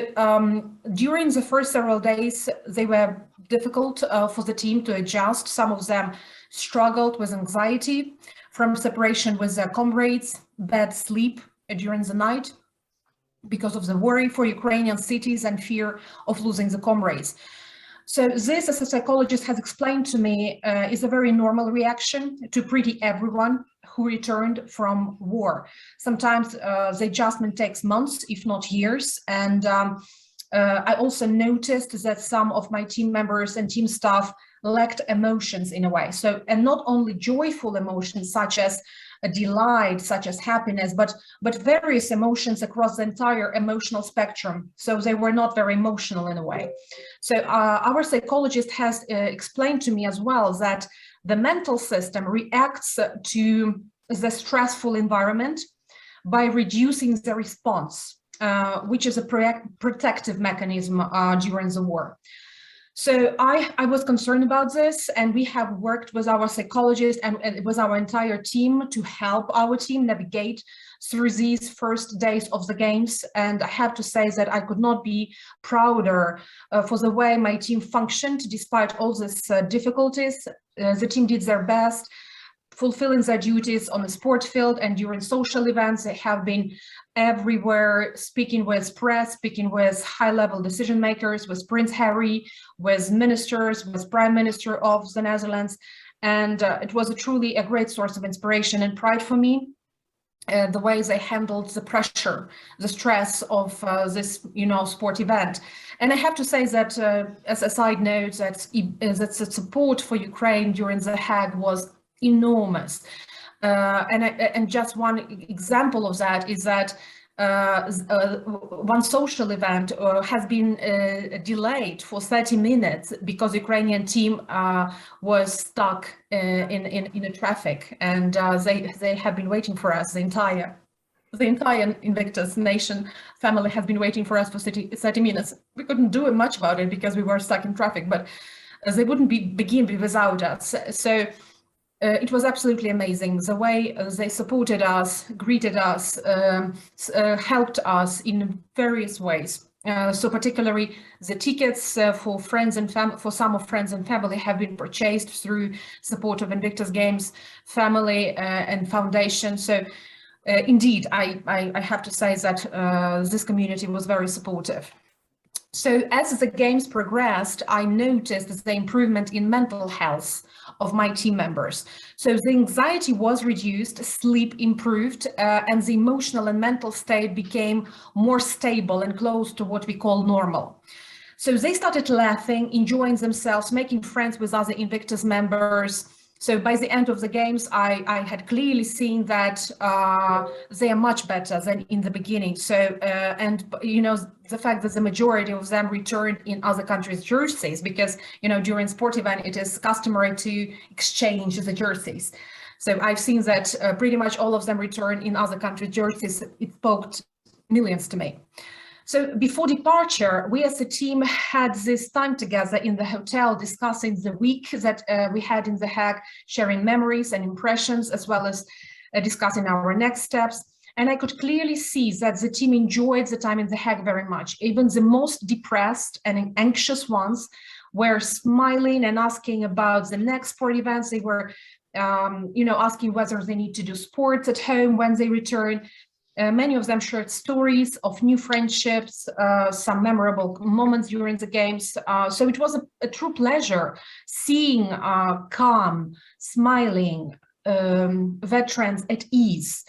during the first several days, they were difficult for the team to adjust. Some of them struggled with anxiety from separation with their comrades, bad sleep during the night because of the worry for Ukrainian cities and fear of losing the comrades. So this, as a psychologist has explained to me, is a very normal reaction to pretty everyone who returned from war. Sometimes the adjustment takes months, if not years. And I also noticed that some of my team members and team staff lacked emotions in a way. So, and not only joyful emotions such as a delight, such as happiness, but various emotions across the entire emotional spectrum. So they were not very emotional in a way. So our psychologist has explained to me as well that the mental system reacts to the stressful environment by reducing the response, which is a protective mechanism during the war. So I was concerned about this, and we have worked with our psychologist and with our entire team to help our team navigate through these first days of the games. And I have to say that I could not be prouder for the way my team functioned despite all these difficulties. The team did their best, fulfilling their duties on the sport field and during social events. They have been everywhere, speaking with press, speaking with high-level decision makers, with Prince Harry, with ministers, with Prime Minister of the Netherlands. And it was truly a great source of inspiration and pride for me. The way they handled the pressure, the stress of this, sport event. And I have to say that, as a side note, that the support for Ukraine during the Hague was enormous. And just one example of that is that one social event has been delayed for 30 minutes because Ukrainian team was stuck in a traffic, and they have been waiting for us. The entire Invictus Nation family has been waiting for us for 30 minutes. We couldn't do much about it because we were stuck in traffic, but they wouldn't begin without us. So it was absolutely amazing the way they supported us, greeted us, helped us in various ways. So particularly the tickets for friends and for some of friends and family have been purchased through support of Invictus Games family and foundation. So indeed, I have to say that this community was very supportive. So as the games progressed, I noticed the improvement in mental health of my team members. So the anxiety was reduced, sleep improved, and the emotional and mental state became more stable and close to what we call normal. So they started laughing, enjoying themselves, making friends with other Invictus members. So by the end of the games, I had clearly seen that they are much better than in the beginning. So, and the fact that the majority of them returned in other countries' jerseys, because, during sport event, it is customary to exchange the jerseys. So I've seen that pretty much all of them return in other countries' jerseys. It spoke millions to me. So before departure, we as a team had this time together in the hotel discussing the week that we had in The Hague, sharing memories and impressions, as well as discussing our next steps. And I could clearly see that the team enjoyed the time in The Hague very much. Even the most depressed and anxious ones were smiling and asking about the next sport events. They were, asking whether they need to do sports at home when they return. Many of them shared stories of new friendships, some memorable moments during the games. So it was a true pleasure seeing calm, smiling veterans at ease,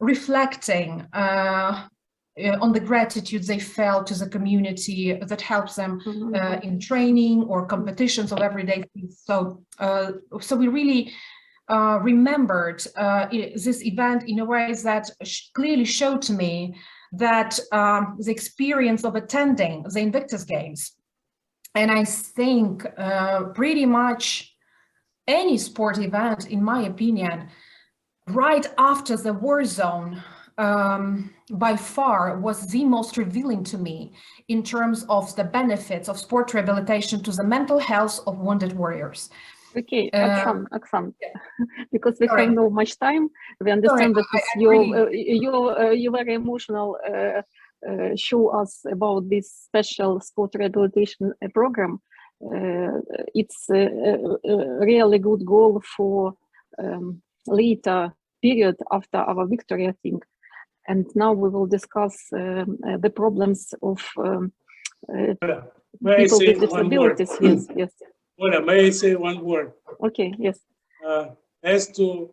reflecting on the gratitude they felt to the community that helps them in training or competitions of everyday things. So we really remembered this event in a way that clearly showed to me that the experience of attending the Invictus Games, and I think pretty much any sport event, in my opinion, right after the war zone, by far was the most revealing to me in terms of the benefits of sport rehabilitation to the mental health of wounded warriors. Okay, Oksana, yeah. Because we Sorry. have no much time, we understand that your very emotional show us about this special sport rehabilitation program. It's a really good goal for later period after our victory, I think. And now we will discuss the problems of people with disabilities. Yes, yes. Well, may I say one word? Okay, yes. As to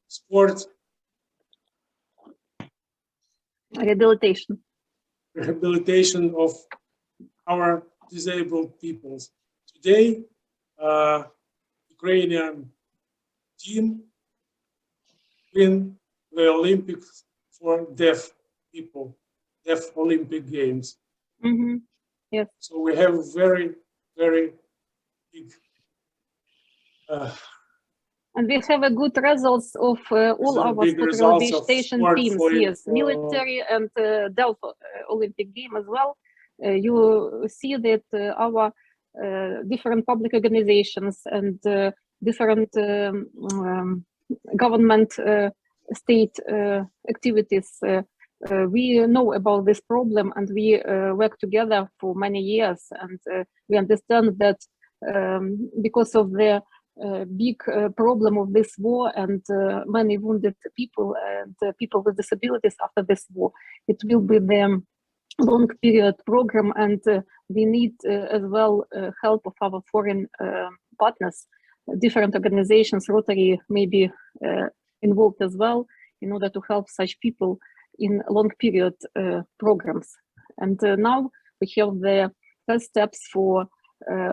sport Rehabilitation of our disabled peoples. Today, Ukrainian team win the Olympics for deaf people, deaf Olympic Games. Yes. So we have very, very big. And we have a good results of all our big sport results of rehabilitation sport teams. for Yes, military and deaf Olympic game as well. You see that our different public organizations and different government state activities, we know about this problem and we work together for many years, and we understand that because of the big problem of this war and many wounded people and people with disabilities after this war, it will be the long period program, and we need as well help of our foreign partners, different organizations. Rotary may be involved as well in order to help such people in long period programs. And now we have the first steps for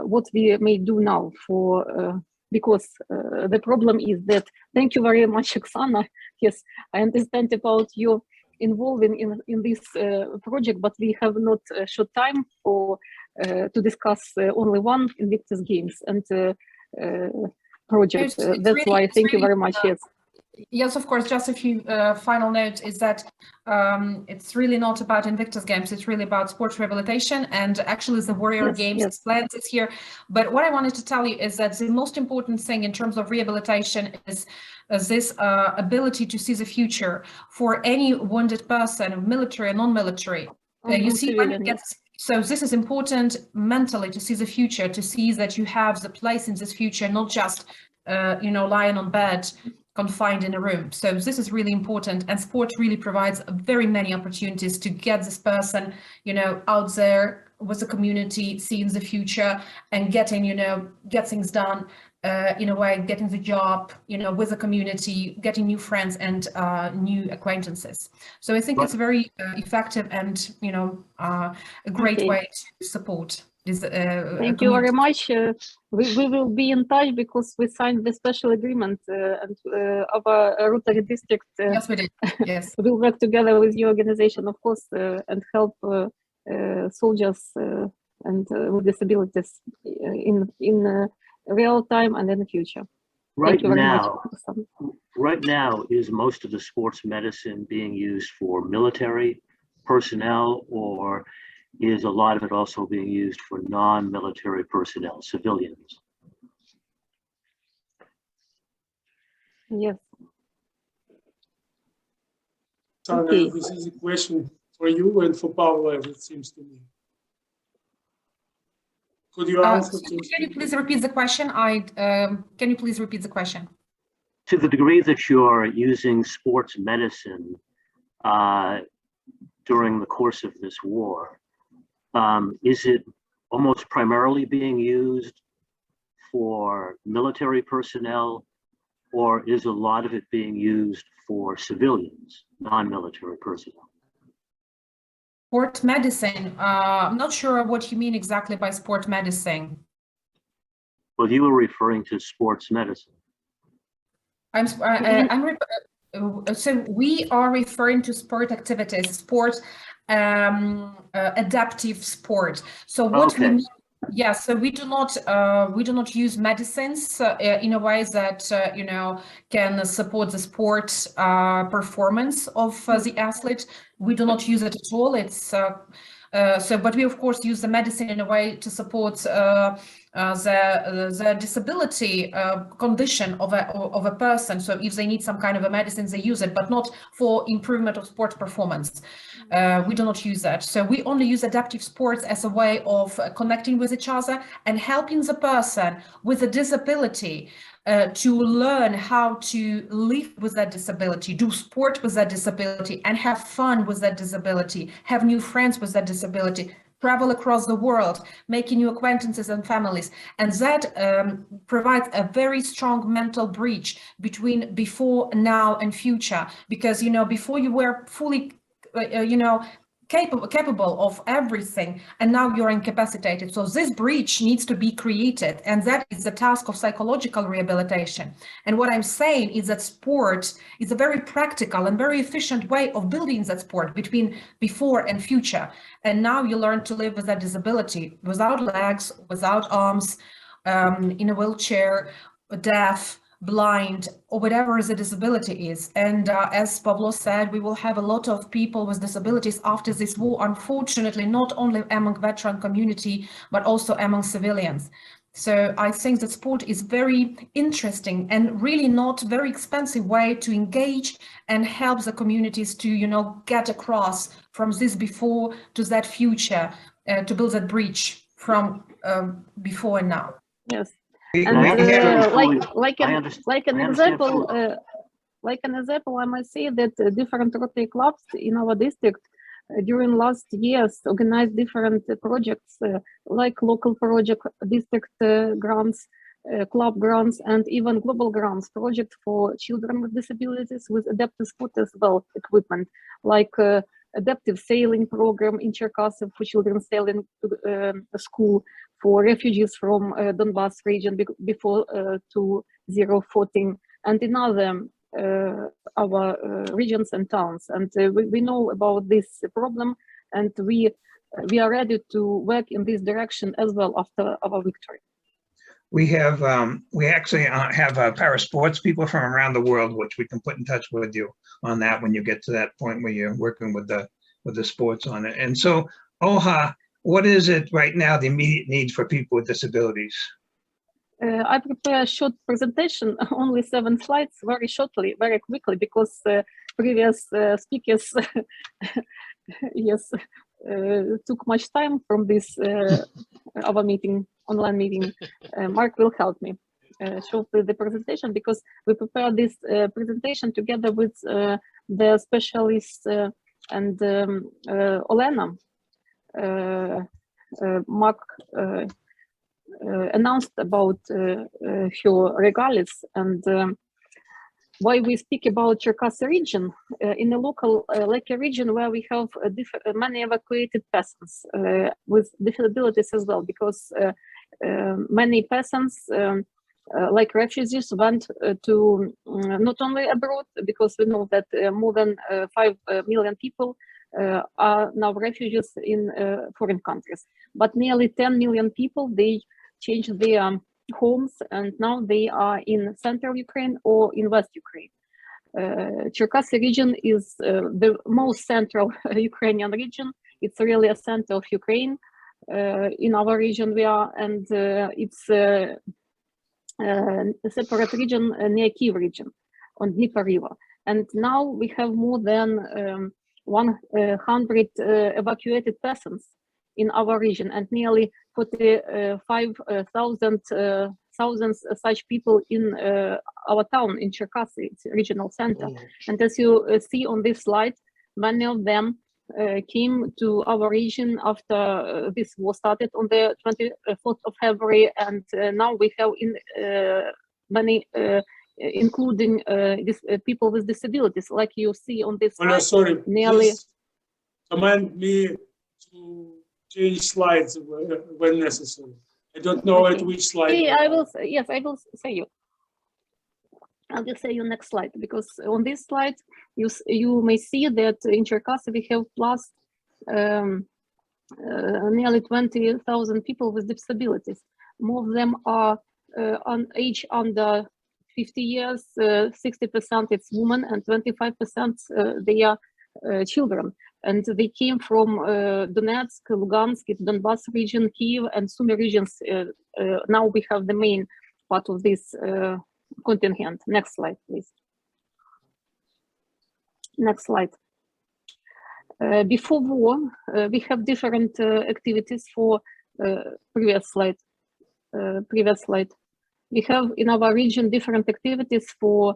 what we may do now for because the problem is that, thank you very much, Oksana. Yes, I understand about your involving in this project, but we have not short time for to discuss only one Invictus Games and project. That's really, why thank you very much. Yes. Yes, of course. Just a few final notes is that it's really not about Invictus Games. It's really about sports rehabilitation, and actually the Warrior Games explains it here. But what I wanted to tell you is that the most important thing in terms of rehabilitation is this ability to see the future for any wounded person, military and non-military. You see, when it gets, so this is important mentally to see the future, to see that you have the place in this future, not just lying on bed, confined in a room. So this is really important, and sport really provides very many opportunities to get this person, out there with the community, seeing the future and getting, get things done in a way, getting the job, with the community, getting new friends and new acquaintances. So I think it's very effective and, a great way to support this. Thank you very much. We will be in touch because we signed the special agreement and our Rotary district yes, we did. Yes. will work together with your organization, of course, and help soldiers and with disabilities in real time and in the future. Right now, is most of the sports medicine being used for military personnel, or is a lot of it also being used for non-military personnel, civilians? Yes. Okay. This is a question for you and for Pavlo, it seems to me. Could you answer? Can you please repeat the question? Can you please repeat the question? To the degree that you're using sports medicine during the course of this war, is it almost primarily being used for military personnel, or is a lot of it being used for civilians, non-military personnel? Sport medicine. I'm not sure what you mean exactly by sport medicine. Well, you were referring to sports medicine. So we are referring to sport activities, sport, adaptive sport. So what we mean, so we do not use medicines in a way that can support the sport performance of the athlete. We do not use it at all. It's but we of course use the medicine in a way to support the disability condition of a person. So if they need some kind of a medicine, they use it, but not for improvement of sport performance. We do not use that. So we only use adaptive sports as a way of connecting with each other and helping the person with a disability to learn how to live with that disability, do sport with that disability, and have fun with that disability, have new friends with that disability, travel across the world, making new acquaintances and families. And that provides a very strong mental bridge between before, now, and future. Because, before you were fully, capable of everything, and now you're incapacitated. So this bridge needs to be created, and that is the task of psychological rehabilitation. And what I'm saying is that sport is a very practical and very efficient way of building that sport between before and future. And now you learn to live with that disability, without legs, without arms, in a wheelchair, deaf, blind, or whatever the disability is. And as Pablo said, we will have a lot of people with disabilities after this war, unfortunately, not only among veteran community, but also among civilians. So I think that sport is very interesting and really not very expensive way to engage and help the communities to, you know, get across from this before to that future, to build that bridge from before and now. Yes. We- And we have- like an example, I might say that different Rotary clubs in our district during last years organized different projects, like local project, district grants, club grants, and even global grants project for children with disabilities with adaptive sport as well equipment, like adaptive sailing program in Cherkasy for children sailing school, for refugees from Donbas region before 2014, and in other our regions and towns. And we know about this problem, and we are ready to work in this direction as well after our victory. We have we actually have para sports people from around the world, which we can put in touch with you on that when you get to that point where you're working with the sports on it. And so, Olha, what is it right now, the immediate needs for people with disabilities? I prepare a short presentation, only 7 slides, very shortly, very quickly, because previous speakers yes, took much time from this our meeting, online meeting. Mark will help me shortly the presentation, because we prepare this presentation together with the specialists and Olena. Mark announced about her regardless, and why we speak about Cherkasy region in a local like a region where we have many evacuated persons with disabilities as well, because many persons like refugees went to not only abroad, because we know that more than 5 million people are now refugees in foreign countries, but nearly 10 million people, they changed their homes and now they are in central Ukraine or in West Ukraine. Cherkasy region is the most central Ukrainian region. It's really a center of Ukraine. In our region we are, and it's a separate region near Kyiv region on Dnieper River. And now we have more than 100 evacuated persons in our region, and nearly 45,000 such people in our town in Cherkasy, it's a regional center. And as you see on this slide, many of them came to our region after this war started on the 24th of February, and now we have in many including people with disabilities, like you see on this slide. Sorry, nearly. Command me to change slides when necessary. I don't know at which slide. Yeah, I will. Yes, I will say you. I'll just say you next slide, because on this slide you may see that in Cherkasy we have plus nearly 20,000 people with disabilities. More of them are on age under 50 years, 60% it's women, and 25% they are children. And they came from Donetsk, Lugansk, Donbas region, Kyiv, and Sumy regions. Now we have the main part of this contingent. Next slide, please. Next slide. Before war, we have different activities for previous slide. Previous slide. We have in our region different activities for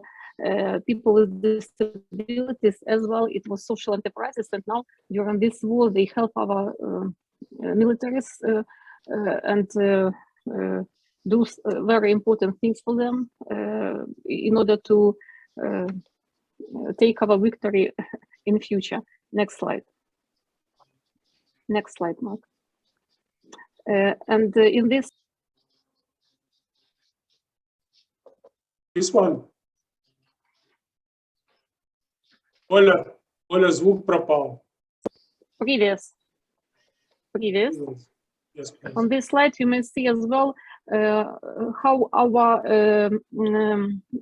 people with disabilities as well. It was social enterprises, and now during this war they help our militaries and do very important things for them in order to take our victory in future. Next slide. Next slide, Mark. And in this one. Оля, звук пропал. previous. Yes, please. On this slide, you may see as well how our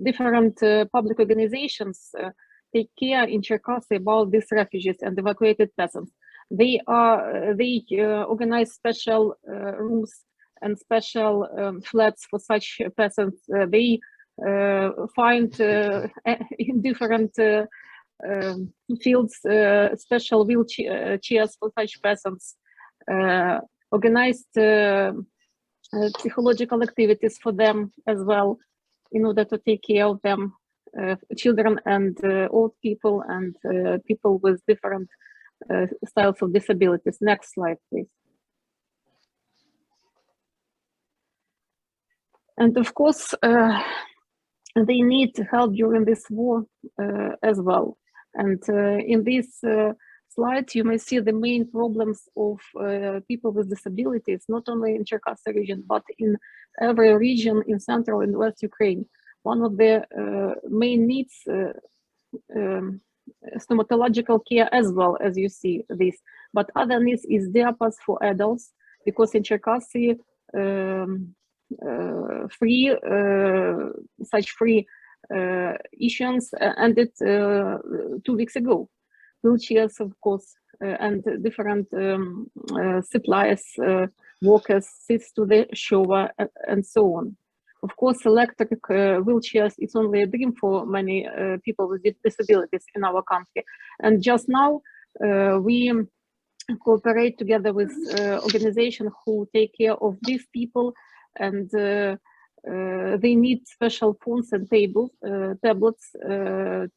different public organizations take care in Cherkasy about these refugees and evacuated persons. They organize special rooms and special flats for such persons. They find in different fields special wheelchairs for such persons. Organized psychological activities for them as well, in order to take care of them, children and old people and people with different styles of disabilities. Next slide, please. And of course, they need help during this war as well. And in this slide, you may see the main problems of people with disabilities, not only in Cherkasy region, but in every region in Central and West Ukraine. One of the main needs, stomatological care as well, as you see this. But other needs is diapers for adults, because in Cherkasy, such free issuance ended 2 weeks ago. Wheelchairs, of course, and different supplies, walkers, seats to the shower, and so on. Of course, electric wheelchairs is only a dream for many people with disabilities in our country. And just now, we cooperate together with organizations who take care of these people, and they need special phones and tablets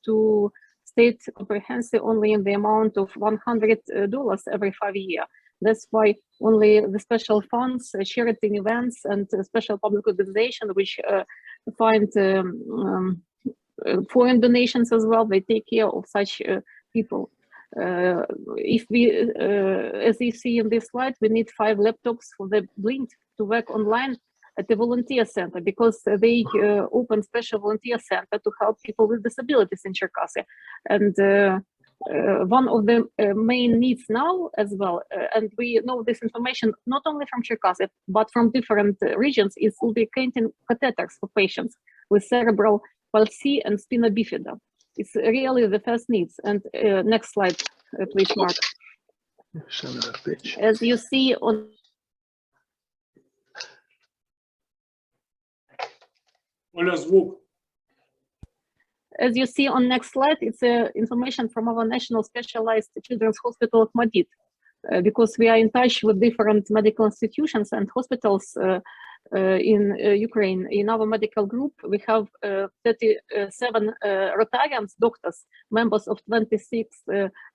to state comprehensive only in the amount of $100 every 5 years. That's why only the special funds, charity events, and special public organizations which find foreign donations as well, they take care of such people. If we, as you see in this slide, we need 5 laptops for the blind to work online at the volunteer center, because they open special volunteer center to help people with disabilities in Cherkasy. And one of the main needs now as well, and we know this information not only from Cherkasy, but from different regions, is lubricating catheters for patients with cerebral palsy and spina bifida. It's really the first needs. And next slide, please, Mark. As you see on As you see on next slide, it's information from our National Specialized Children's Hospital of Madrid, because we are in touch with different medical institutions and hospitals in Ukraine. In our medical group, we have 37 Rotarians, doctors, members of 26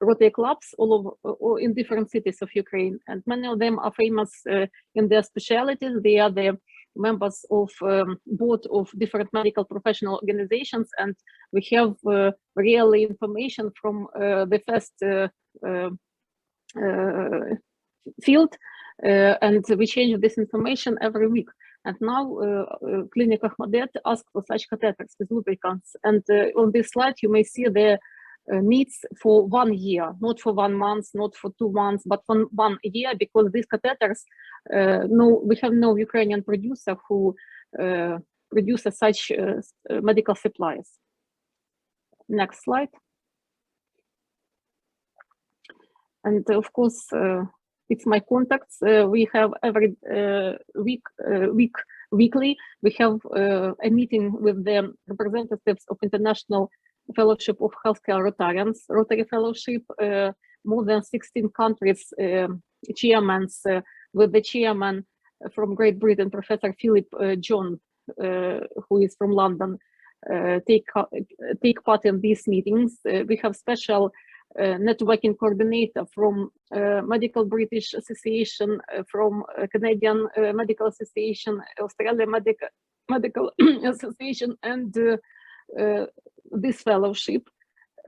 Rotary clubs, all in different cities of Ukraine. And many of them are famous in their specialties. They are the members of board of different medical professional organizations, and we have really information from the first field, and we change this information every week. And now Clinic Ahmadet asks for such catheters with lubricants. And on this slide, you may see the needs for 1 year, not for 1 month, not for 2 months, but for 1 year, because these catheters, we have no Ukrainian producer who produces such medical supplies. Next slide. And of course, it's my contacts. We have every weekly, we have a meeting with the representatives of International Fellowship of Healthcare Rotarians, Rotary Fellowship, more than 16 countries, chairmen, with the chairman from Great Britain, Professor Philip John, who is from London, take part in these meetings. We have special networking coordinator from Medical British Association, from Canadian Medical Association, Australian Medical Association, and this fellowship,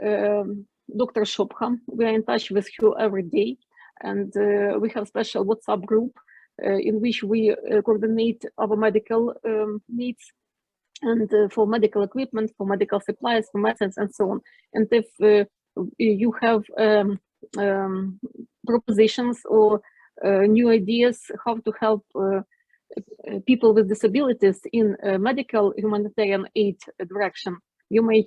Dr. Shopkham. We are in touch with her every day, and we have special WhatsApp group in which we coordinate our medical needs, and for medical equipment, for medical supplies, for medicines, and so on. And if you have propositions or new ideas how to help people with disabilities in medical humanitarian aid direction, you may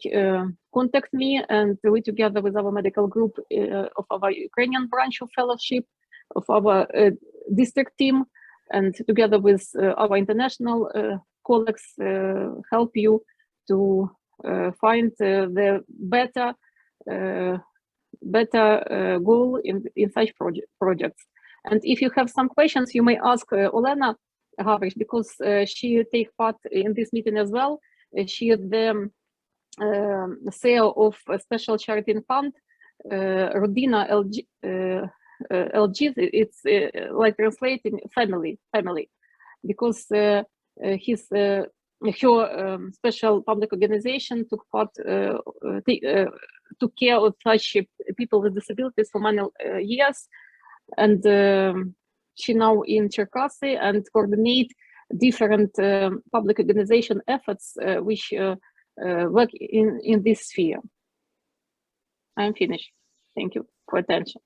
contact me, and we, together with our medical group of our Ukrainian branch of fellowship, of our district team, and together with our international colleagues, help you to find the better goal in such projects. And if you have some questions, you may ask Olena Havrish, because she takes part in this meeting as well. She is the CEO of a special charity fund, Rodina LG. It's like translating family, because his her special public organization took care of such people with disabilities for many years, and she now in Cherkasy and coordinate different public organization efforts which work in this sphere. I'm finished. Thank you for attention.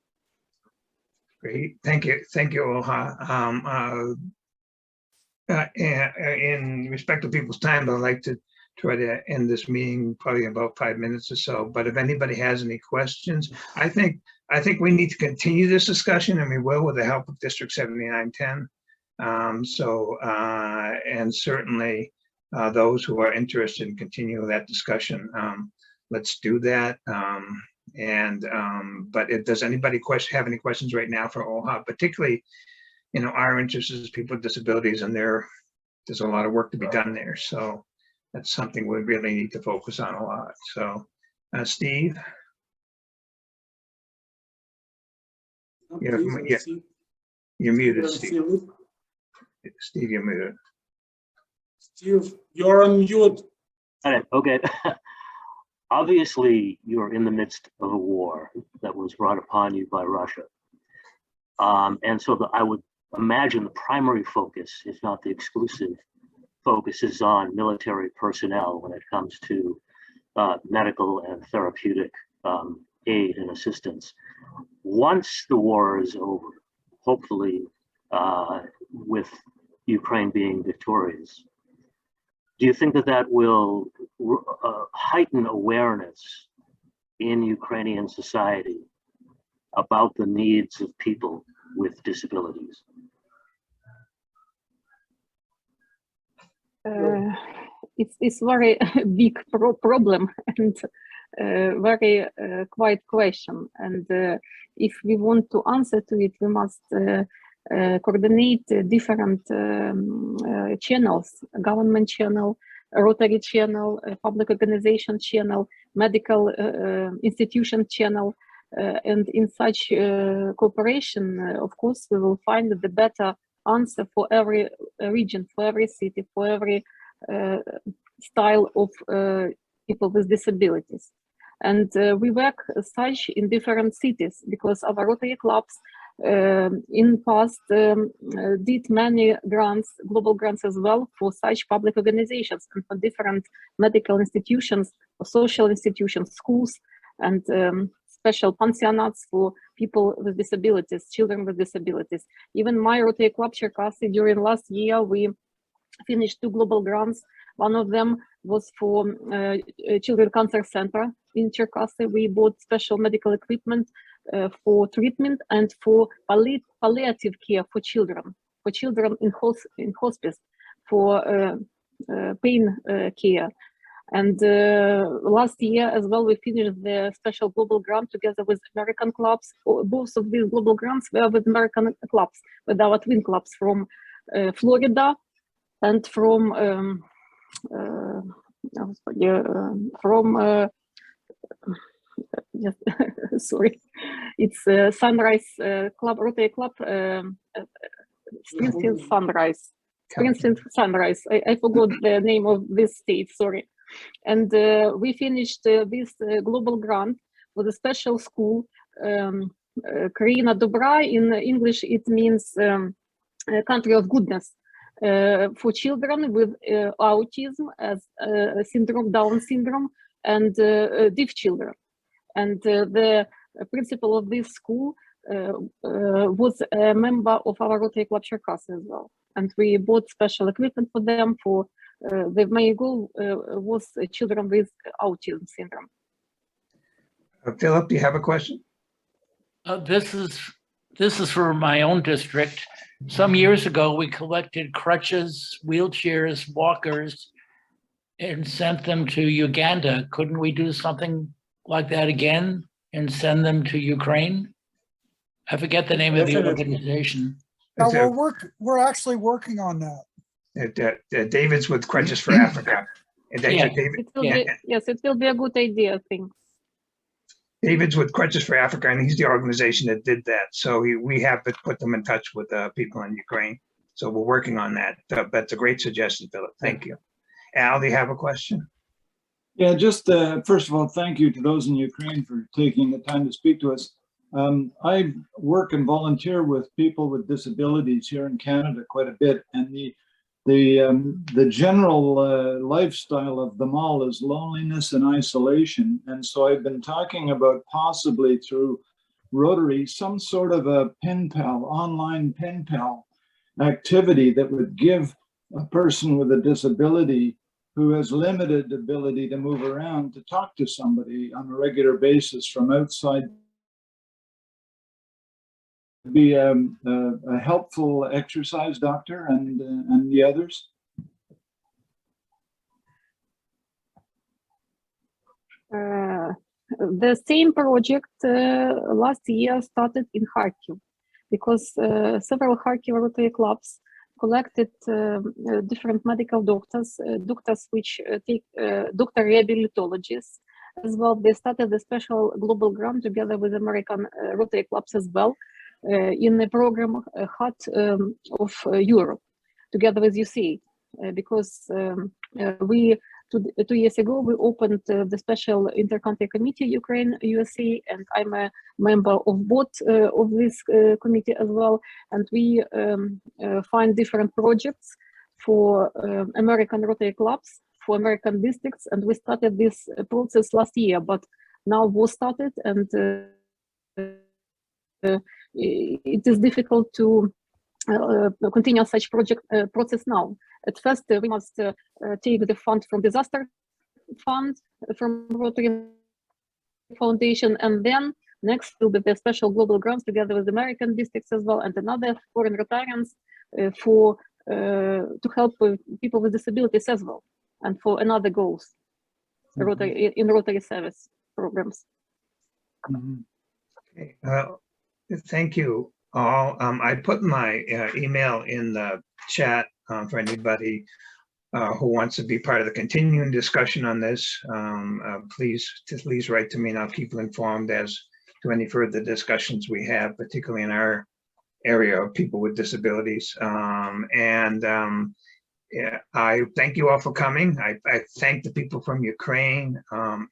Great, thank you, Olha. In respect to people's time, I'd like to try to end this meeting probably in about 5 minutes or so. But if anybody has any questions, I think we need to continue this discussion, and we will, with the help of District 7910. And certainly those who are interested in continuing that discussion, let's do that. But does anybody have any questions right now for Olha? Particularly, our interest is people with disabilities, and there's a lot of work to be done there. So that's something we really need to focus on a lot. So, Steve? You're muted, Steve. Steve, you're muted. Steve, you're on mute. Okay. Obviously, you're in the midst of a war that was brought upon you by Russia. And so I would imagine the primary focus, if not the exclusive focus, is on military personnel when it comes to medical and therapeutic aid and assistance. Once the war is over, hopefully with Ukraine being victorious, do you think that will heighten awareness in Ukrainian society about the needs of people with disabilities? It's very big problem and very quiet question. And if we want to answer to it, we must coordinate different channels: government channel, Rotary channel, public organization channel, medical institution channel. And in such cooperation, of course, we will find the better answer for every region, for every city, for every style of people with disabilities. And we work such in different cities, because our Rotary clubs in past did many grants, global grants as well, for such public organizations and for different medical institutions, or social institutions, schools, and special pensionats for people with disabilities, children with disabilities. Even my Rotary Club Cherkasy, during last year, we finished 2 global grants. One of them was for Children Cancer Center in Cherkasy. We bought special medical equipment for treatment and for palliative care for children in hospice, for pain care. And last year as well, we finished the special global grant together with American clubs. Both of these global grants were with American clubs, with our twin clubs from Florida and from sorry, it's Sunrise Club, Rotary Club, Springsteen Sunrise. Springsteen Sunrise. I forgot the name of this state, sorry. And we finished this global grant with a special school Країна добра, in English it means a country of goodness for children with autism as syndrome, Down syndrome, and deaf children. And the principal of this school was a member of our Rotary Club Cherkasy as well. And we bought special equipment for them. For the main goal was children with autism syndrome. Philip, do you have a question? This is for my own district. Some years ago, we collected crutches, wheelchairs, walkers, and sent them to Uganda. Couldn't we do something like that again and send them to Ukraine? I forget the name of the organization. We're actually working on that. David's with Crutches for Africa. Yes, it will be a good idea, I think. David's with Crutches for Africa, and he's the organization that did that. So we have to put them in touch with people in Ukraine. So we're working on that. That's a great suggestion, Philip. Thank you. Al, do you have a question? Yeah, just first of all, thank you to those in Ukraine for taking the time to speak to us. I work and volunteer with people with disabilities here in Canada quite a bit, and the general lifestyle of them all is loneliness and isolation. And so I've been talking about possibly through Rotary some sort of a pen pal, online pen pal activity that would give a person with a disability who has limited ability to move around to talk to somebody on a regular basis from outside. Be a helpful exercise, Doctor, and the others. The same project last year started in Kharkiv, because several Kharkiv Rotary clubs collected different medical doctors, doctors which take doctor rehabilitologists as well. They started a special global grant together with American Rotary clubs as well, in the program Heart of Europe, together with UCA, because we 2 years ago we opened the special intercountry committee Ukraine USA, and I'm a member of both of this committee as well. And we find different projects for American Rotary clubs, for American districts, and we started this process last year. But now war started, and it is difficult to continue such process now. At first, we must take the fund from disaster fund from Rotary Foundation, and then next will be the special global grants together with American districts as well, and another foreign Rotarians for to help people with disabilities as well, and for another goals in Rotary service programs. Okay. Thank you all. I put my email in the chat for anybody who wants to be part of the continuing discussion on this. Please write to me, and I'll keep you informed as to any further discussions we have, particularly in our area of people with disabilities. Yeah, I thank you all for coming. I thank the people from Ukraine.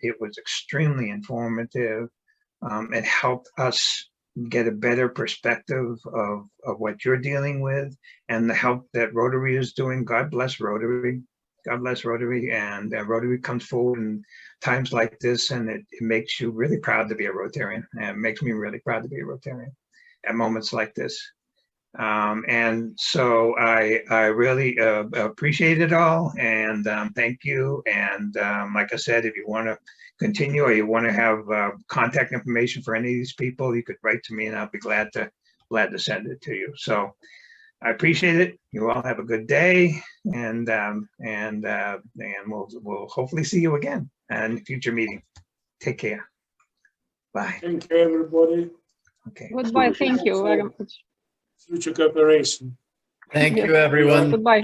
It was extremely informative. It helped us get a better perspective of what you're dealing with and the help that Rotary is doing. God bless Rotary. God bless Rotary. And Rotary comes forward in times like this, and it makes you really proud to be a Rotarian. And it makes me really proud to be a Rotarian at moments like this. And so I really appreciate it all, and thank you. And like I said, if you want to continue or you want to have contact information for any of these people, you could write to me, and I'll be glad to send it to you. So I appreciate it. You all have a good day, and we'll hopefully see you again in a future meeting. Take care. Bye. Thank you, everybody. Okay. Goodbye. Thank you very much. Future cooperation. Thank you, everyone. Goodbye.